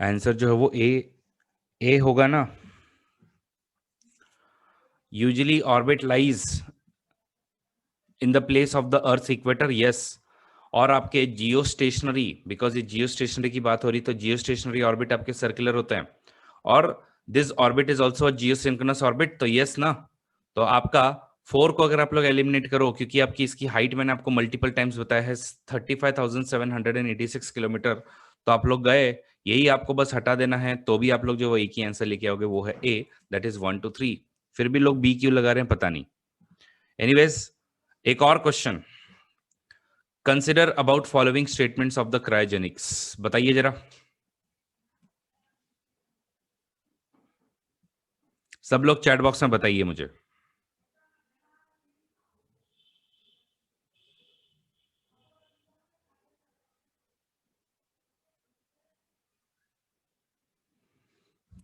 आंसर जो है वो ए होगा ना। Usually orbit lies in the place of the earth equator, yes. और आपके जियो स्टेशनरी, बिकॉज ये जियो स्टेशनरी की बात हो रही, तो जियो स्टेशनरी ऑर्बिट आपके सर्कुलर होते हैं, और this orbit is also Jio synchronous orbit, तो यस ना। तो आपका 4 को अगर आप लोग एलिमिनेट करो, क्योंकि आपकी इसकी हाइट मैंने आपको मल्टीपल टाइम्स बताया है 35,786 किलोमीटर, तो आप लोग गए, यही आपको बस हटा देना है, तो भी आप लोग जो वो एक ही आंसर लेके आओगे, वो है ए, दैट इज 1 2 3। फिर भी लोग बी क्यों लगा रहे हैं पता नहीं। एनीवेज, एक और question. Consider about following statements of the cryogenics, बताइए जरा। सब लोग चैट बॉक्स में बताइए मुझे।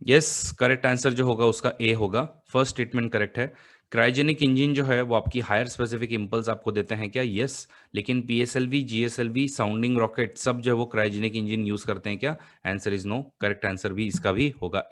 यस, करेक्ट आंसर जो होगा उसका ए होगा। फर्स्ट स्टेटमेंट करेक्ट है। क्रायोजेनिक इंजन जो है वो आपकी हायर स्पेसिफिक इंपल्स आपको देते हैं क्या? यस। लेकिन पीएसएलवी, जीएसएलवी, साउंडिंग रॉकेट सब जो है वो क्रायोजेनिक इंजन यूज करते हैं क्या? Answer is no. Correct answer भी इसका भी होगा।